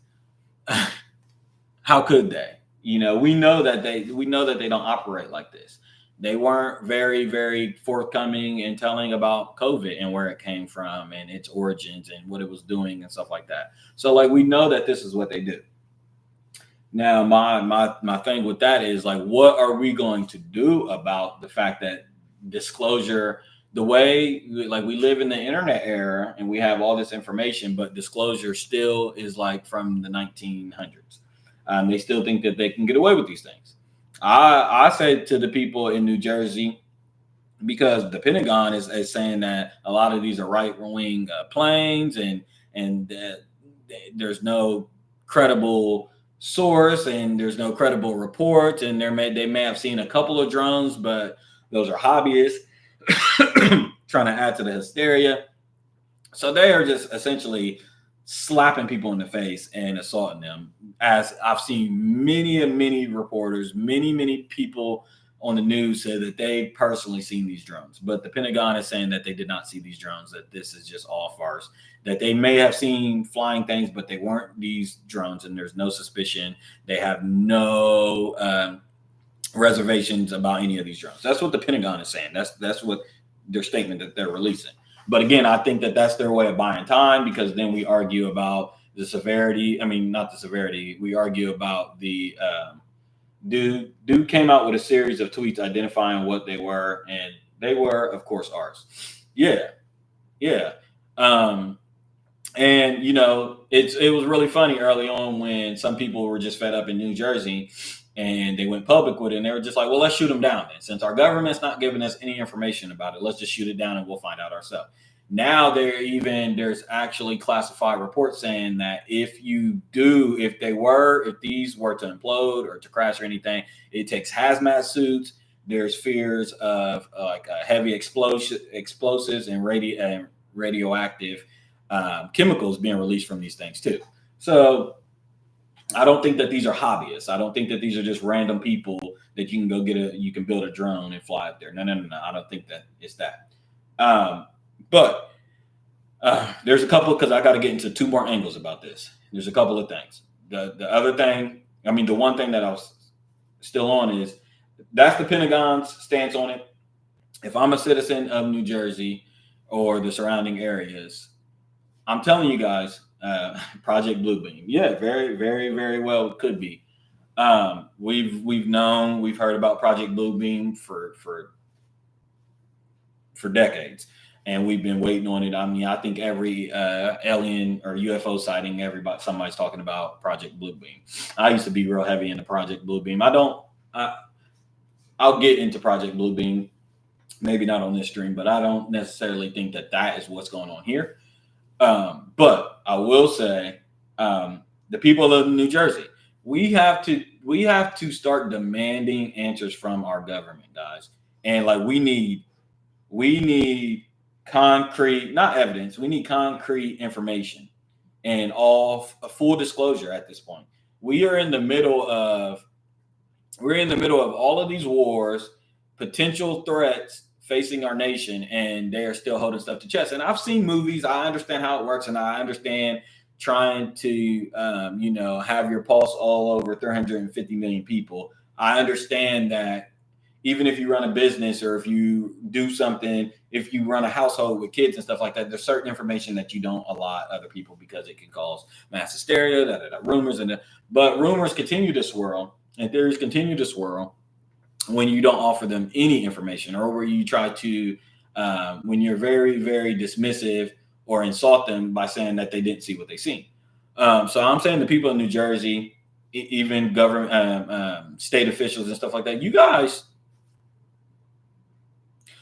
how could they? We know that they don't operate like this. They weren't very, very forthcoming in telling about COVID and where it came from and its origins and what it was doing and stuff like that. So like, we know that this is what they do. Now, my thing with that is like, what are we going to do about the fact that disclosure, the way like we live in the internet era and we have all this information, but disclosure still is like from the 1900s. They still think that they can get away with these things. I said to the people in New Jersey, because the Pentagon is saying that a lot of these are right-wing planes, and there's no credible source and there's no credible report, and they may have seen a couple of drones, but those are hobbyists trying to add to the hysteria. So they are just essentially slapping people in the face and assaulting them. As I've seen many reporters, many people on the news say that they've personally seen these drones, but the Pentagon is saying that they did not see these drones, that this is just all farce, that they may have seen flying things, but they weren't these drones, and there's no suspicion. They have no reservations about any of these drones. That's what the Pentagon is saying. That's what their statement that they're releasing. But again, I think that that's their way of buying time, because then we argue about the severity. I mean, not the severity. We argue about the dude came out with a series of tweets identifying what they were, and they were, of course, ours. Yeah. And it was really funny early on when some people were just fed up in New Jersey and they went public with it, and they were just like, well, let's shoot them down then. Since our government's not giving us any information about it, let's just shoot it down and we'll find out ourselves. Now there's actually classified reports saying that if these were to implode or to crash or anything, it takes hazmat suits. There's fears of heavy explosives and radioactive chemicals being released from these things too. So I don't think that these are hobbyists. I don't think that these are just random people that you can you can build a drone and fly up there. No. I don't think that it's that. But there's a couple, because I got to get into two more angles about this. There's a couple of things. The other thing, the one thing that I was still on is that's the Pentagon's stance on it. If I'm a citizen of New Jersey or the surrounding areas, I'm telling you guys, Project Bluebeam. Yeah, very, very, very well it could be. We've heard about Project Bluebeam for decades, and we've been waiting on it. I think every alien or UFO sighting, somebody's talking about Project Bluebeam. I used to be real heavy into Project Bluebeam. I'll get into Project Bluebeam, maybe not on this stream, but I don't necessarily think that is what's going on here. But I will say, the people of New Jersey, we have to start demanding answers from our government, guys. And like, we need concrete, not evidence. We need concrete information and full disclosure at this point. We're in the middle of all of these wars, potential threats facing our nation, and they are still holding stuff to chest. And I've seen movies. I understand how it works, and I understand trying to, have your pulse all over 350 million people. I understand that even if you run a business or if you do something, if you run a household with kids and stuff like that, there's certain information that you don't allot other people because it can cause mass hysteria, rumors, but rumors continue to swirl and theories continue to swirl when you don't offer them any information, or where you try to, when you're very, very dismissive or insult them by saying that they didn't see what they seen. So I'm saying the people in New Jersey, even government, state officials and stuff like that, you guys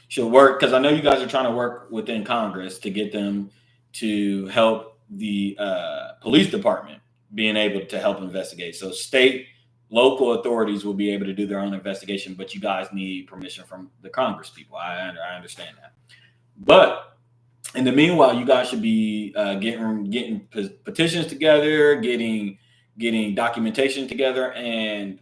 should work, because I know you guys are trying to work within Congress to get them to help the police department being able to help investigate. So state local authorities will be able to do their own investigation, but you guys need permission from the Congress people. I understand that. But in the meanwhile, you guys should be getting petitions together, getting documentation together, and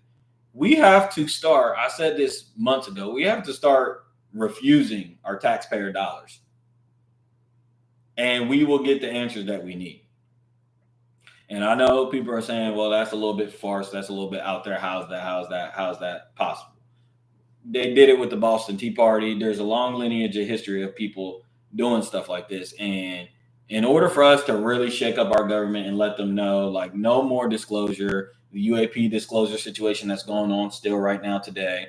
we have to start. I said this months ago. We have to start refusing our taxpayer dollars, and we will get the answers that we need. And I know people are saying, well, that's a little bit farce. That's a little bit out there. How's that possible? They did it with the Boston Tea Party. There's a long lineage of history of people doing stuff like this. And in order for us to really shake up our government and let them know, like, no more disclosure, the UAP disclosure situation that's going on still right now today,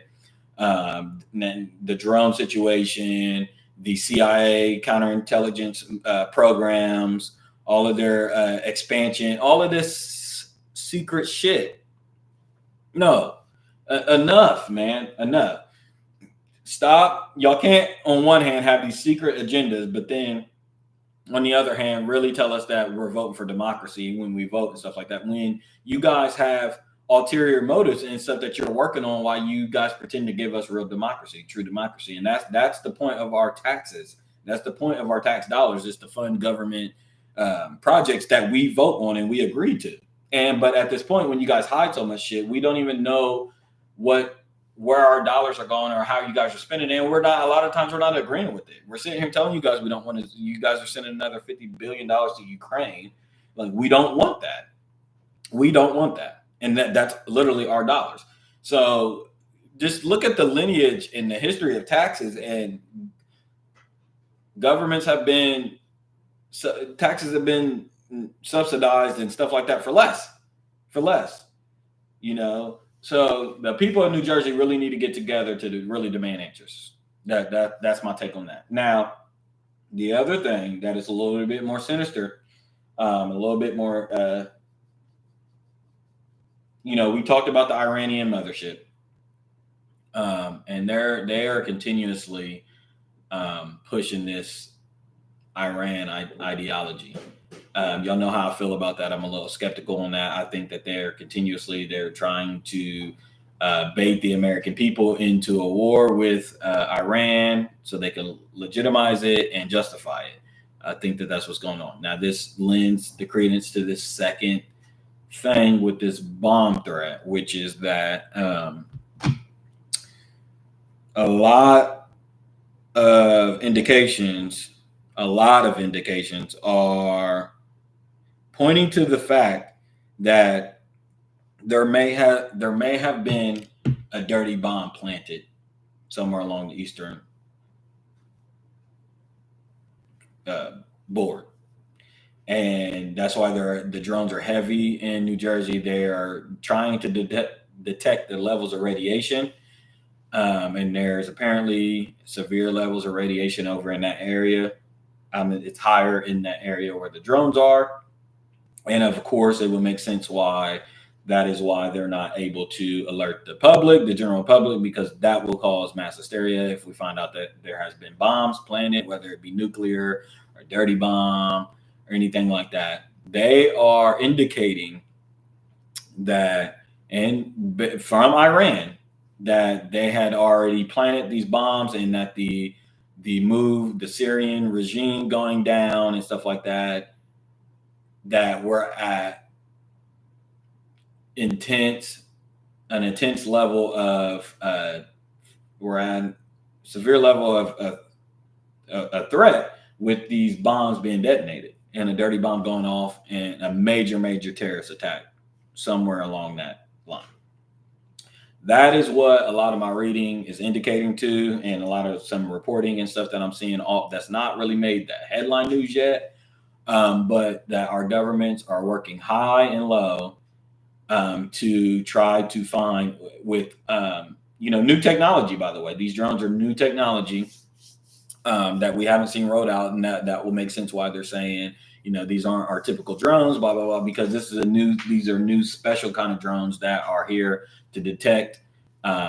the drone situation, the CIA counterintelligence programs, all of their expansion, all of this secret shit. No, enough, man, enough. Stop. Y'all can't, on one hand, have these secret agendas, but then on the other hand, really tell us that we're voting for democracy when we vote and stuff like that. When you guys have ulterior motives and stuff that you're working on while you guys pretend to give us real democracy, true democracy. And that's the point of our taxes. That's the point of our tax dollars, is to fund government projects that we vote on and we agree to. But at this point, when you guys hide so much shit, we don't even know where our dollars are going or how you guys are spending it. And a lot of times we're not agreeing with it. We're sitting here telling you guys we don't want to. You guys are sending another $50 billion to Ukraine. Like, we don't want that. We don't want that. And that's literally our dollars. So just look at the lineage and the history of taxes, and taxes have been subsidized and stuff like that for less, So the people of New Jersey really need to get together to really demand answers. That's my take on that. Now, the other thing that is a little bit more sinister, a little bit more, we talked about the Iranian mothership, and they are continuously pushing this Iran ideology. Y'all know how I feel about that. I'm a little skeptical on that. I think that they're trying to bait the American people into a war with Iran so they can legitimize it and justify it. I think that that's what's going on. Now, this lends the credence to this second thing with this bomb threat, which is that a lot of indications are pointing to the fact that there may have been a dirty bomb planted somewhere along the eastern board, and that's why the drones are heavy in New Jersey. They are trying to detect the levels of radiation, and there's apparently severe levels of radiation over in that area. It's higher in that area where the drones are. And of course, it would make sense why they're not able to alert the general public, because that will cause mass hysteria if we find out that there has been bombs planted, whether it be nuclear or dirty bomb or anything like that. They are indicating that, and from Iran, that they had already planted these bombs, and that the Syrian regime going down and stuff like that, that we're at an intense level of we're at severe level of a threat with these bombs being detonated and a dirty bomb going off and a major terrorist attack somewhere along that line. That is what a lot of my reading is indicating to, and a lot of some reporting and stuff that I'm seeing that's not really made the headline news yet, but that our governments are working high and low to try to find with new technology. By the way, these drones are new technology that we haven't seen rolled out, and that will make sense why they're saying, these aren't our typical drones, blah blah blah, because these are new special kind of drones that are here to detect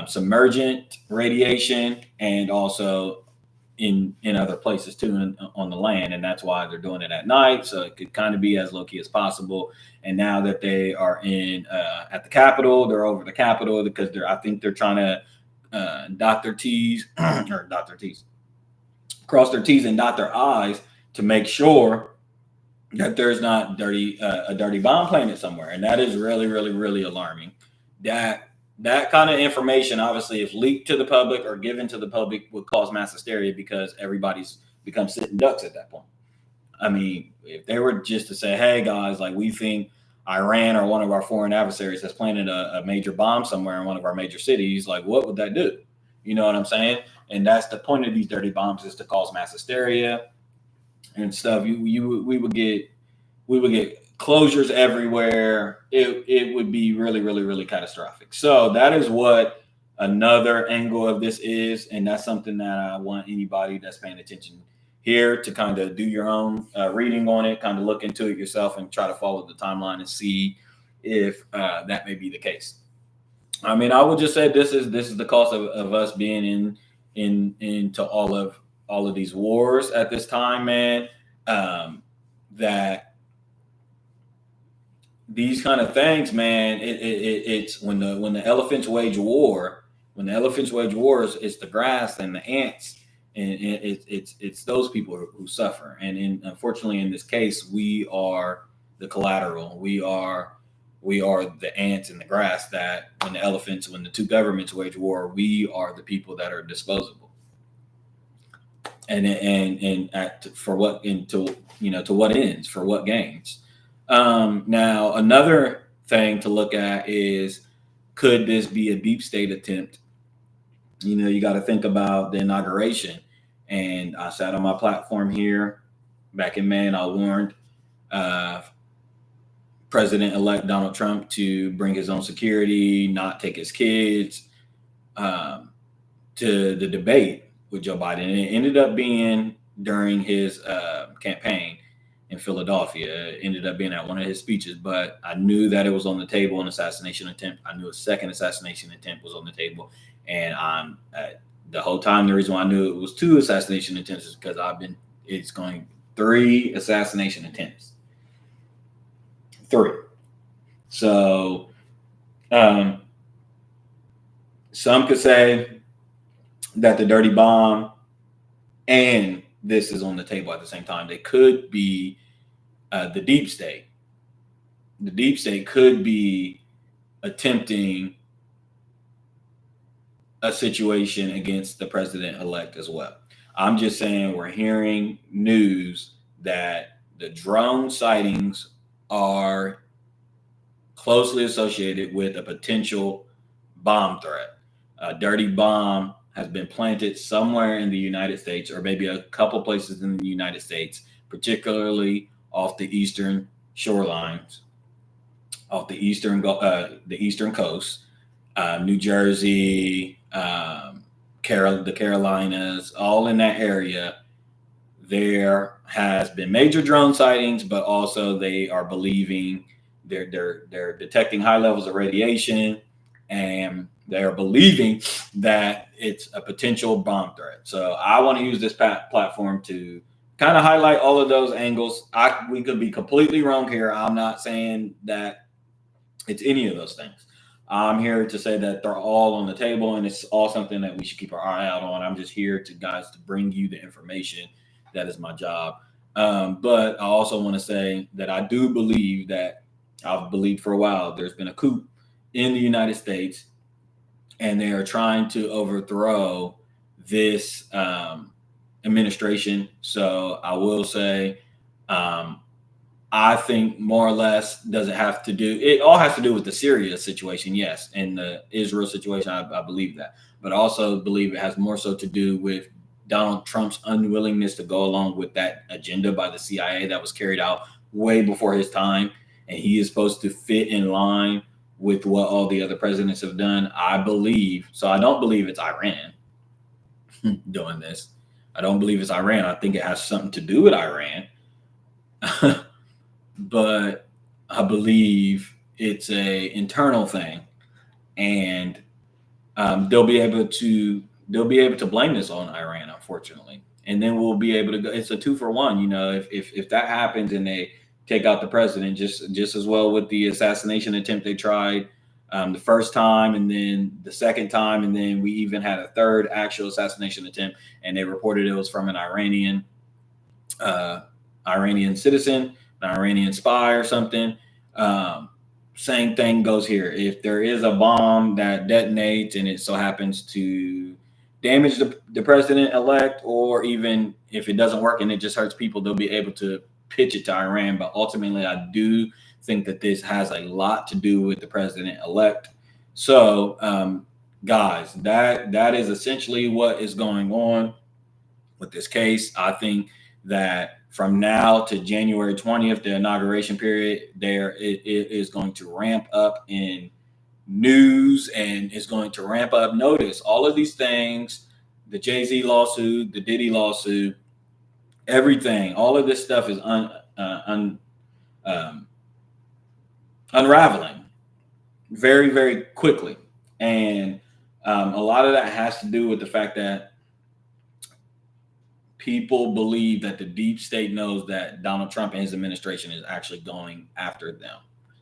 submergent radiation and also in other places too, on the land, and that's why they're doing it at night, so it could kind of be as low key as possible. And now that they are in at the Capitol, they're over the Capitol because I think they're trying to dot their T's or dot their T's, cross their T's and dot their I's to make sure that there's not a dirty bomb planted somewhere. And that is really, really, really alarming. That kind of information, obviously, if leaked to the public or given to the public, would cause mass hysteria because everybody's become sitting ducks at that point. I mean, if they were just to say, hey, guys, like, we think Iran or one of our foreign adversaries has planted a major bomb somewhere in one of our major cities, like, what would that do? You know what I'm saying? And that's the point of these dirty bombs, is to cause mass hysteria and stuff. We would get closures everywhere. It would be really, really, really catastrophic. So that is what another angle of this is, and that's something that I want anybody that's paying attention here to kind of do your own reading on it, kind of look into it yourself, and try to follow the timeline and see if that may be the case. I mean, I would just say this is the cost of us being into all of these wars at this time, man. That these kind of things, man, it's when the elephants wage war. When the elephants wage wars, it's the grass and the ants, and it's those people who suffer. And unfortunately, in this case, we are the collateral. We are the ants in the grass. That when the two governments wage war, we are the people that are disposable. For what ends, for what gains. Now, another thing to look at is, could this be a deep state attempt? You got to think about the inauguration. And I sat on my platform here back in May, and I warned President-elect Donald Trump to bring his own security, not take his kids to the debate with Joe Biden. And it ended up being during his campaign in Philadelphia. It ended up being at one of his speeches, but I knew that it was on the table, an assassination attempt. I knew a second assassination attempt was on the table. And the whole time, the reason why I knew it was two assassination attempts is because it's going 3 assassination attempts. 3. So some could say that the dirty bomb and this is on the table at the same time. They could be the deep state. The deep state could be attempting a situation against the president-elect as well. I'm just saying, we're hearing news that the drone sightings are closely associated with a potential bomb threat. A dirty bomb has been planted somewhere in the United States, or maybe a couple places in the United States, particularly off the eastern shorelines, off the eastern coast, New Jersey, the Carolinas, all in that area. There has been major drone sightings, but also they are believing they're detecting high levels of radiation, and they're believing that it's a potential bomb threat. So I want to use this platform to kind of highlight all of those angles. We could be completely wrong here. I'm not saying that it's any of those things. I'm here to say that they're all on the table, and it's all something that we should keep our eye out on. I'm just here to bring you the information. That is my job. But I also want to say that I do believe that I've believed for a while there's been a coup in the United States, and they are trying to overthrow this administration. So I will say, I think more or less it all has to do with the Syria situation, yes, and the Israel situation. I believe that, but also believe it has more so to do with Donald Trump's unwillingness to go along with that agenda by the CIA that was carried out way before his time. And he is supposed to fit in line with what all the other presidents have done, I believe. So I don't believe it's Iran doing this. I don't believe it's Iran. I think it has something to do with Iran. But I believe it's a internal thing, and they'll be able to blame this on Iran, unfortunately. and then we'll be able to go. It's a 2-for-1. You know, if that happens and they take out the president, just as well with the assassination attempt they tried the first time, and then the second time, and then we even had a third actual assassination attempt, and they reported it was from an Iranian citizen, an Iranian spy or something. Same thing goes here. If there is a bomb that detonates and it so happens to damage the president elect, or even if it doesn't work and it just hurts people, they'll be able to pitch it to Iran. But ultimately, I do think that this has a lot to do with the president elect. So, guys, that is essentially what is going on with this case. I think that from now to January 20th, the inauguration period, it is going to ramp up in news and is going to ramp up notice. All of these things, the Jay-Z lawsuit, the Diddy lawsuit, everything, all of this stuff is unraveling very, very quickly. And a lot of that has to do with the fact that people believe that the deep state knows that Donald Trump and his administration is actually going after them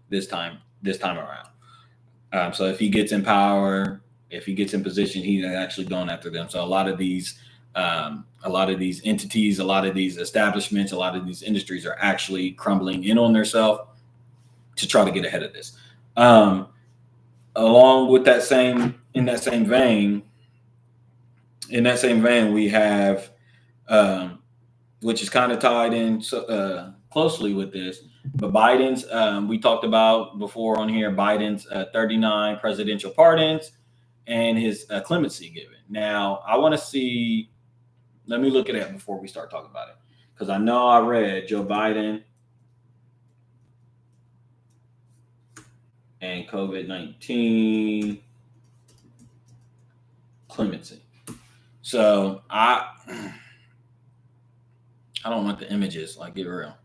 this time around. So if he gets in power, if he gets in position, he's actually going after them. So a lot of these entities, a lot of these establishments, a lot of these industries are actually crumbling in on themselves to try to get ahead of this. Along with that in that same vein, we have, which is kind of tied in closely with this, but Biden's, we talked about before on here, Biden's 39 presidential pardons and his clemency given. Now, I want to see, let me look at it before we start talking about it, because I know I read Joe Biden and COVID-19 clemency. So I don't want the images, like, get real.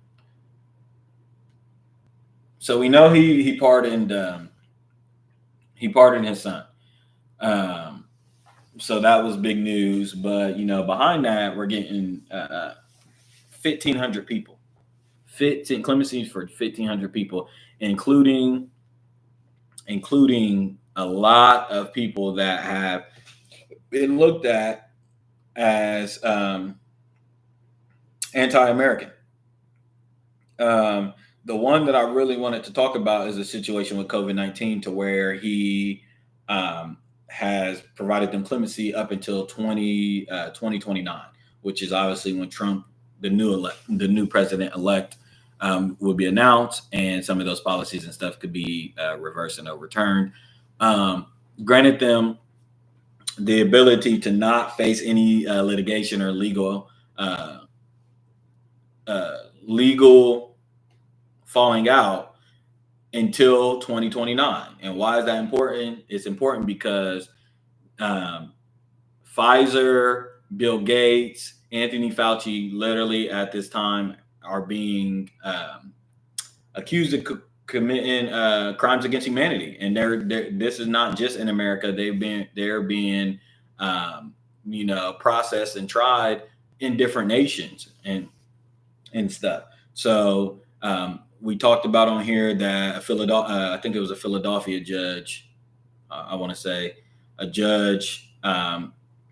So we know he pardoned his son. So that was big news. But behind that, we're getting 1,500 people. 15 clemencies for 1,500 people, including a lot of people that have been looked at as anti-American. The one that I really wanted to talk about is the situation with COVID-19, to where he has provided them clemency up until 2029, which is obviously when Trump, the new president-elect, will be announced, and some of those policies and stuff could be reversed and overturned. Granted them the ability to not face any litigation or legal falling out until 2029. And why is that important? It's important because Pfizer, Bill Gates, Anthony Fauci, literally at this time are being accused of committing crimes against humanity. And this is not just in America. They're being processed and tried in different nations and stuff. So we talked about on here that I think it was a Philadelphia judge. I want to say a judge.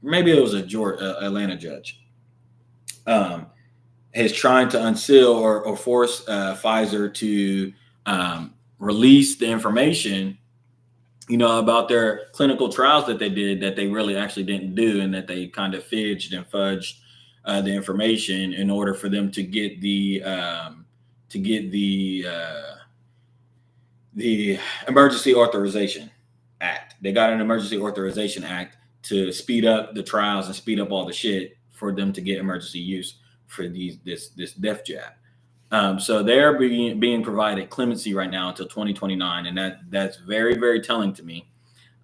Maybe it was Atlanta judge. Is trying to unseal or force Pfizer to release the information, about their clinical trials that they did, that they really actually didn't do, and that they kind of fidged and fudged the information in order for them to get the Emergency Authorization Act. They got an Emergency Authorization Act to speed up the trials and speed up all the shit for them to get emergency use for this death jab. So they're being provided clemency right now until 2029, and that's very, very telling to me.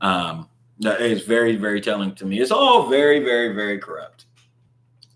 That is very, very telling to me. It's all very, very, very corrupt.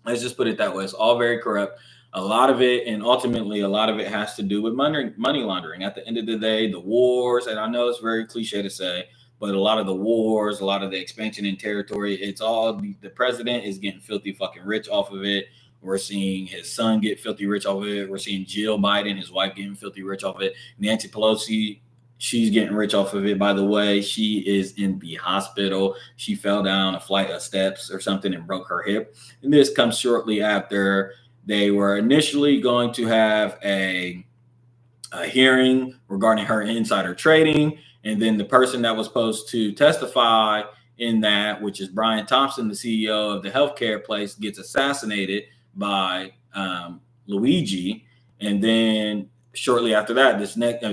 Let's just put it that way. It's all very corrupt. A lot of it, and ultimately a lot of it, has to do with money laundering. At the end of the day, the wars, and I know it's very cliche to say, but a lot of the wars, a lot of the expansion in territory, it's all the president is getting filthy fucking rich off of it. We're seeing his son get filthy rich off of it. We're seeing Jill Biden, his wife, getting filthy rich off of it. Nancy Pelosi, she's getting rich off of it. By the way, she is in the hospital. She fell down a flight of steps or something and broke her hip. And this comes shortly after they were initially going to have a hearing regarding her insider trading. And then the person that was supposed to testify in that, which is Brian Thompson, the CEO of the healthcare place, gets assassinated by Luigi. And then shortly after that,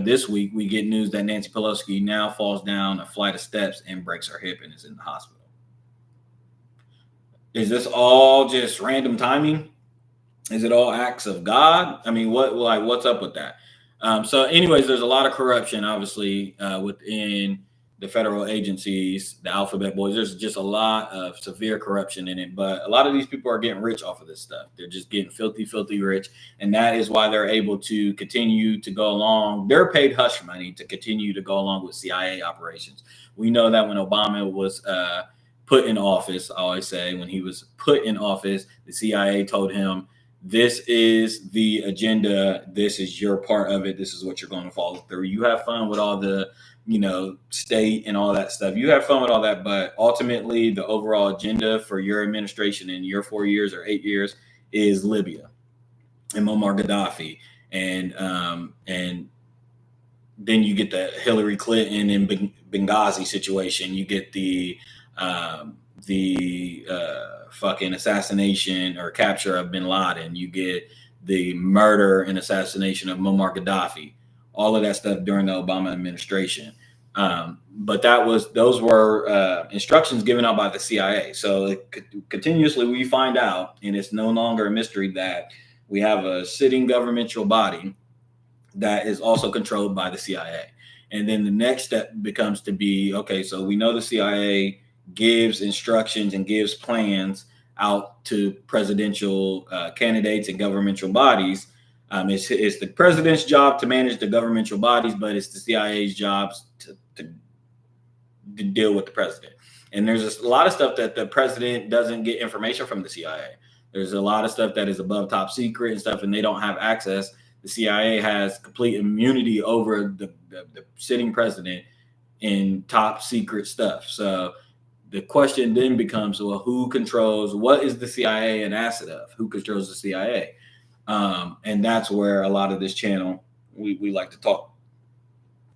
this week, we get news that Nancy Pelosi now falls down a flight of steps and breaks her hip and is in the hospital. Is this all just random timing? Is it all acts of God? I mean, what's up with that? So anyways, there's a lot of corruption, obviously, within the federal agencies, the alphabet boys. There's just a lot of severe corruption in it. But a lot of these people are getting rich off of this stuff. They're just getting filthy, filthy rich. And that is why they're able to continue to go along. They're paid hush money to continue to go along with CIA operations. We know that when Obama was put in office, I always say, when he was put in office, the CIA told him, this is the agenda. This is your part of it. This is what you're going to follow through. You have fun with all the, state and all that stuff. You have fun with all that. But ultimately, the overall agenda for your administration in your 4 years or 8 years is Libya and Muammar Gaddafi. And then you get the Hillary Clinton and Benghazi situation. You get the fucking assassination or capture of bin Laden. You get the murder and assassination of Muammar Gaddafi. All of that stuff during the Obama administration. But those were instructions given out by the CIA. So continuously we find out, and it's no longer a mystery, that we have a sitting governmental body that is also controlled by the CIA. And then the next step becomes to be, okay, so we know the CIA gives instructions and gives plans out to presidential candidates and governmental bodies. It's the president's job to manage the governmental bodies, but it's the CIA's job to deal with the president. And there's a lot of stuff that the president doesn't get information from the CIA. There's a lot of stuff that is above top secret and stuff, and they don't have access. The CIA has complete immunity over the sitting president in top secret stuff. So the question then becomes, well, what is the CIA an asset of? Who controls the CIA? And that's where a lot of this channel, we like to talk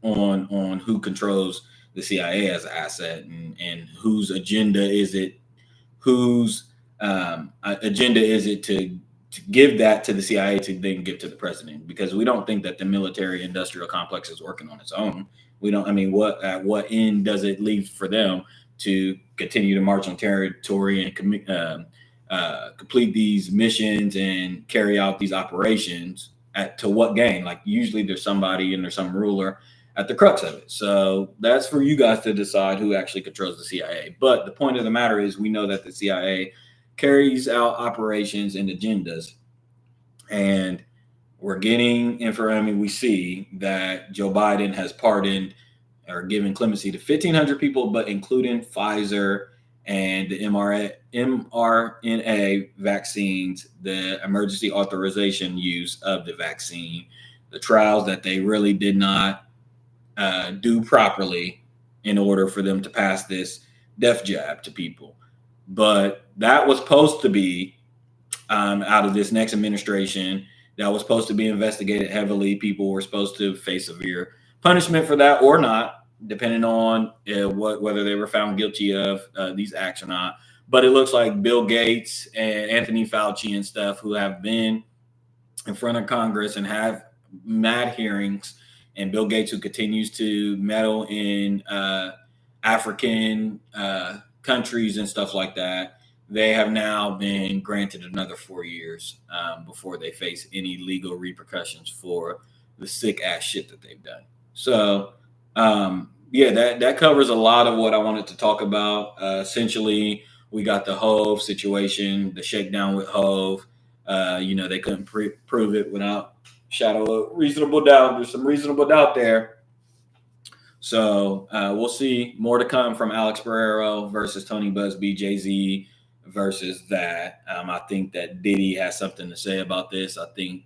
on who controls the CIA as an asset and whose agenda is it? Whose agenda is it to give that to the CIA to then give to the president? Because we don't think that the military industrial complex is working on its own. We don't. I mean, at what end does it leave for them to continue to march on territory and complete these missions and carry out these operations to what gain? Like usually there's somebody and there's some ruler at the crux of it. So that's for you guys to decide who actually controls the CIA. But the point of the matter is we know that the CIA carries out operations and agendas, and we're getting information. We see that Joe Biden has pardoned or given clemency to 1,500 people, but including Pfizer and the mRNA vaccines, the emergency authorization use of the vaccine, the trials that they really did not do properly in order for them to pass this death jab to people. But that was supposed to be out of this next administration. That was supposed to be investigated heavily. People were supposed to face severe punishment for that or not, depending on whether they were found guilty of these acts or not. But it looks like Bill Gates and Anthony Fauci and stuff, who have been in front of Congress and have mad hearings, and Bill Gates, who continues to meddle in African countries and stuff like that, they have now been granted another 4 years before they face any legal repercussions for the sick ass shit that they've done. So, that covers a lot of what I wanted to talk about. Essentially, we got the Hove situation, the shakedown with Hove. They couldn't prove it without shadow of reasonable doubt. There's some reasonable doubt there. So we'll see more to come from Alex Barrero versus Tony Busby, Jay-Z versus that. I think that Diddy has something to say about this. I think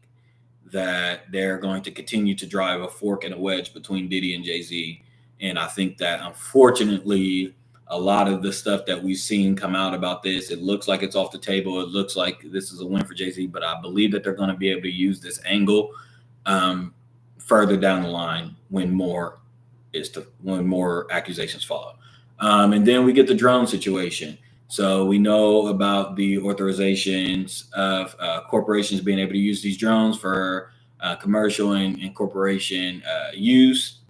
that they're going to continue to drive a fork and a wedge between Diddy and Jay-Z. And I think that unfortunately, a lot of the stuff that we've seen come out about this, it looks like it's off the table. It looks like this is a win for Jay-Z, but I believe that they're going to be able to use this angle further down the line when more accusations follow. And then we get the drone situation. So we know about the authorizations of corporations being able to use these drones for commercial and corporation use.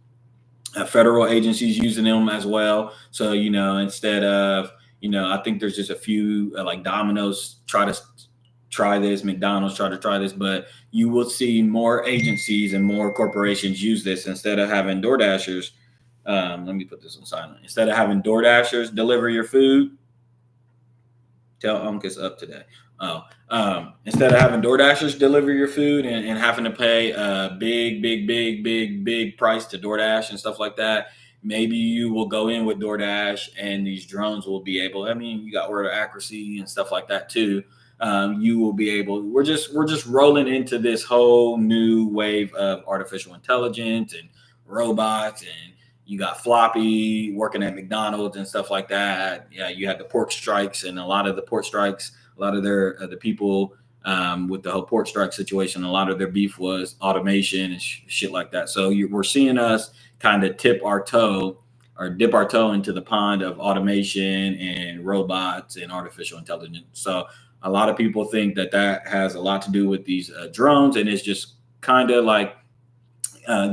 Federal agencies using them as well. So, instead of, I think there's just a few like Domino's try this, McDonald's try to try this, but you will see more agencies and more corporations use this instead of having DoorDashers. Let me put this on silent. Instead of having DoorDashers deliver your food, tell Unc it's up today. Instead of having DoorDashers deliver your food and having to pay a big price to DoorDash and stuff like that, maybe you will go in with DoorDash and these drones will be able, you got order accuracy and stuff like that too. You will be able, we're just rolling into this whole new wave of artificial intelligence and robots, and you got Floppy working at McDonald's and stuff like that. Yeah, you had the pork strikes, and a lot of the pork strikes, a lot of the people with the whole pork strike situation, a lot of their beef was automation and shit like that. So we're seeing us kind of dip our toe into the pond of automation and robots and artificial intelligence. So a lot of people think that has a lot to do with these drones, and it's just kind of like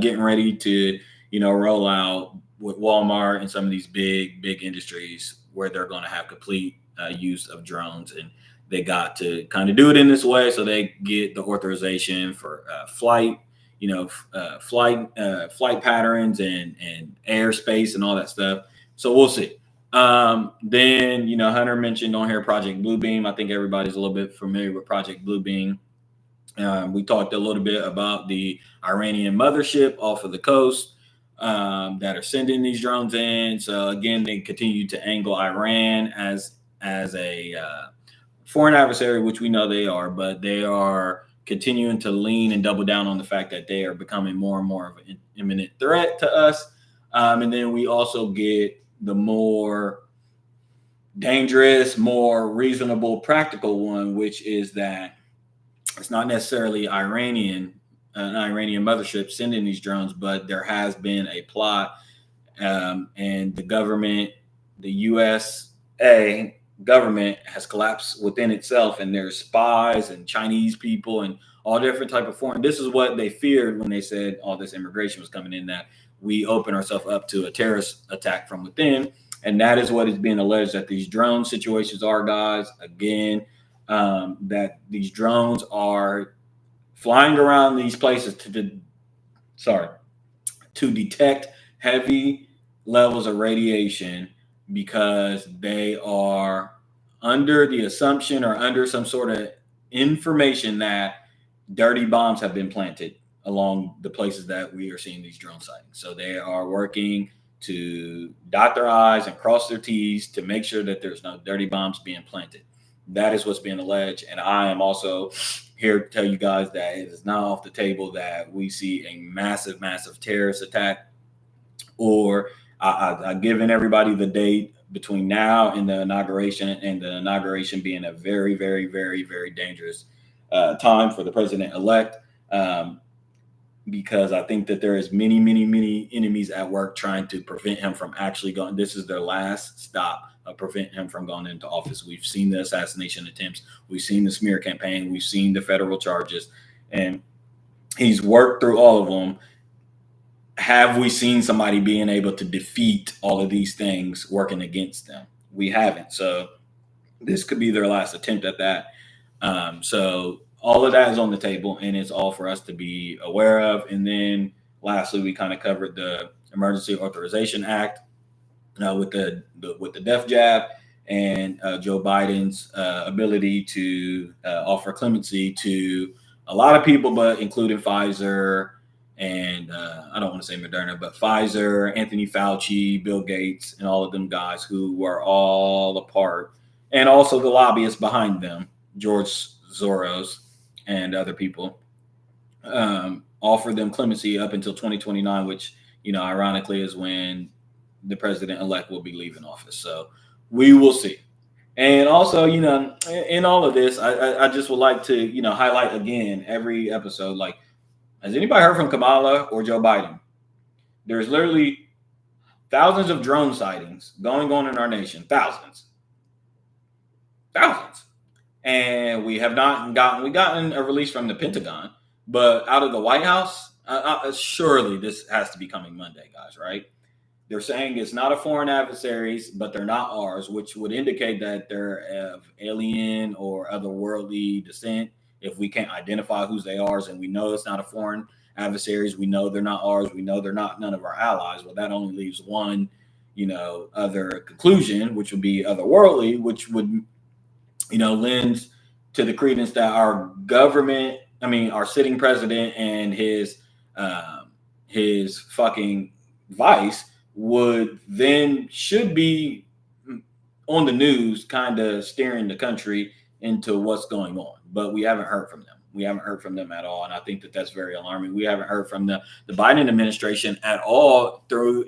getting ready to roll out with Walmart and some of these big industries where they're going to have complete use of drones, and they got to kind of do it in this way so they get the authorization for flight patterns and airspace and all that stuff. So we'll see. Then Hunter mentioned on here Project Bluebeam. I think everybody's a little bit familiar with Project Bluebeam. We talked a little bit about the Iranian mothership off of the coast that are sending these drones in. So again, they continue to angle Iran as a foreign adversary, which we know they are, but they are continuing to lean and double down on the fact that they are becoming more and more of an imminent threat to us. And then we also get the more dangerous, more reasonable, practical one, which is that it's not necessarily an Iranian mothership sending these drones, but there has been a plot, and the government, the USA government, has collapsed within itself, and there's spies and Chinese people and all different type of foreign. This is what they feared when they said all this immigration was coming in, that we open ourselves up to a terrorist attack from within, and that is what is being alleged that these drone situations are, guys. Again, that these drones are flying around these places to detect heavy levels of radiation, because they are under the assumption or under some sort of information that dirty bombs have been planted along the places that we are seeing these drone sightings. So they are working to dot their I's and cross their T's to make sure that there's no dirty bombs being planted. That is what's being alleged. And I am also here to tell you guys that it is not off the table that we see a massive terrorist attack, or I've given everybody the date between now and the inauguration being a very dangerous time for the president-elect, because I think that there is many enemies at work trying to prevent him from actually going. This is their last stop of preventing him from going into office. We've seen the assassination attempts. We've seen the smear campaign. We've seen the federal charges, and he's worked through all of them. Have we seen somebody being able to defeat all of these things working against them? We haven't. So this could be their last attempt at that. So all of that is on the table, and it's all for us to be aware of. And then lastly, we kind of covered the Emergency Authorization Act with the Def Jab, and Joe Biden's ability to offer clemency to a lot of people, but including Pfizer and I don't want to say Moderna, but Pfizer, Anthony Fauci, Bill Gates, and all of them guys who were all a part, and also the lobbyists behind them, George Soros and other people, offer them clemency up until 2029, which, ironically is when the president-elect will be leaving office. So we will see. And also, in all of this, I just would like to, highlight again every episode, like, has anybody heard from Kamala or Joe Biden? There's literally thousands of drone sightings going on in our nation. Thousands. And we have not gotten a release from the Pentagon, but out of the White House, surely this has to be coming Monday, guys, right? They're saying it's not a foreign adversaries, but they're not ours, which would indicate that they're of alien or otherworldly descent. If we can't identify who they are, and we know it's not a foreign adversaries, we know they're not ours, we know they're not none of our allies. Well, that only leaves one, other conclusion, which would be otherworldly, which would, lend to the credence that our government, our sitting president and his fucking vice should be on the news, kind of steering the country into what's going on. But we haven't heard from them. We haven't heard from them at all. And I think that that's very alarming. We haven't heard from the Biden administration at all through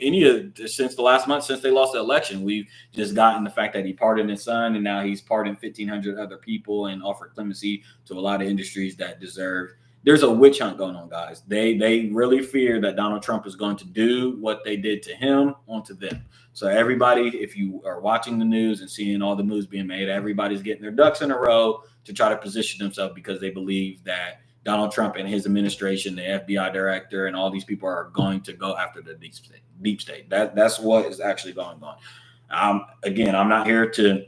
since the last month, since they lost the election. We've just gotten the fact that he pardoned his son, and now he's pardoned 1,500 other people and offered clemency to a lot of industries that deserve. There's a witch hunt going on, guys. They really fear that Donald Trump is going to do what they did to him onto them. So everybody, if you are watching the news and seeing all the moves being made, everybody's getting their ducks in a row to try to position themselves, because they believe that Donald Trump and his administration, the FBI director, and all these people are going to go after the deep state. That's what is actually going on. Again, I'm not here to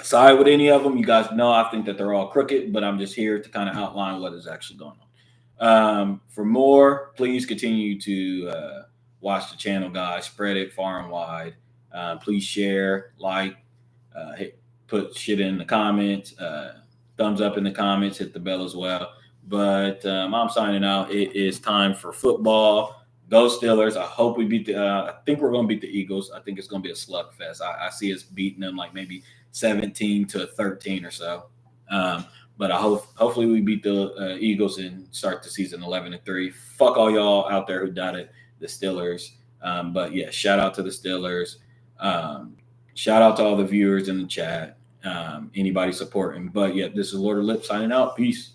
side with any of them. You guys know I think that they're all crooked, but I'm just here to kind of outline what is actually going on. For more, please continue to watch the channel, guys. Spread it far and wide. Please share, like, put shit in the comments, thumbs up in the comments, hit the bell as well. But I'm signing out. It is time for football. Go Steelers. I hope we beat I think we're going to beat the Eagles. I think it's going to be a slugfest. I see us beating them like maybe 17-13 or so. But hopefully we beat the Eagles and start the season 11-3. Fuck all y'all out there who doubted the Steelers. But yeah, shout out to the Steelers. Shout out to all the viewers in the chat. Anybody supporting. But yeah, this is Lord of Lip signing out. Peace.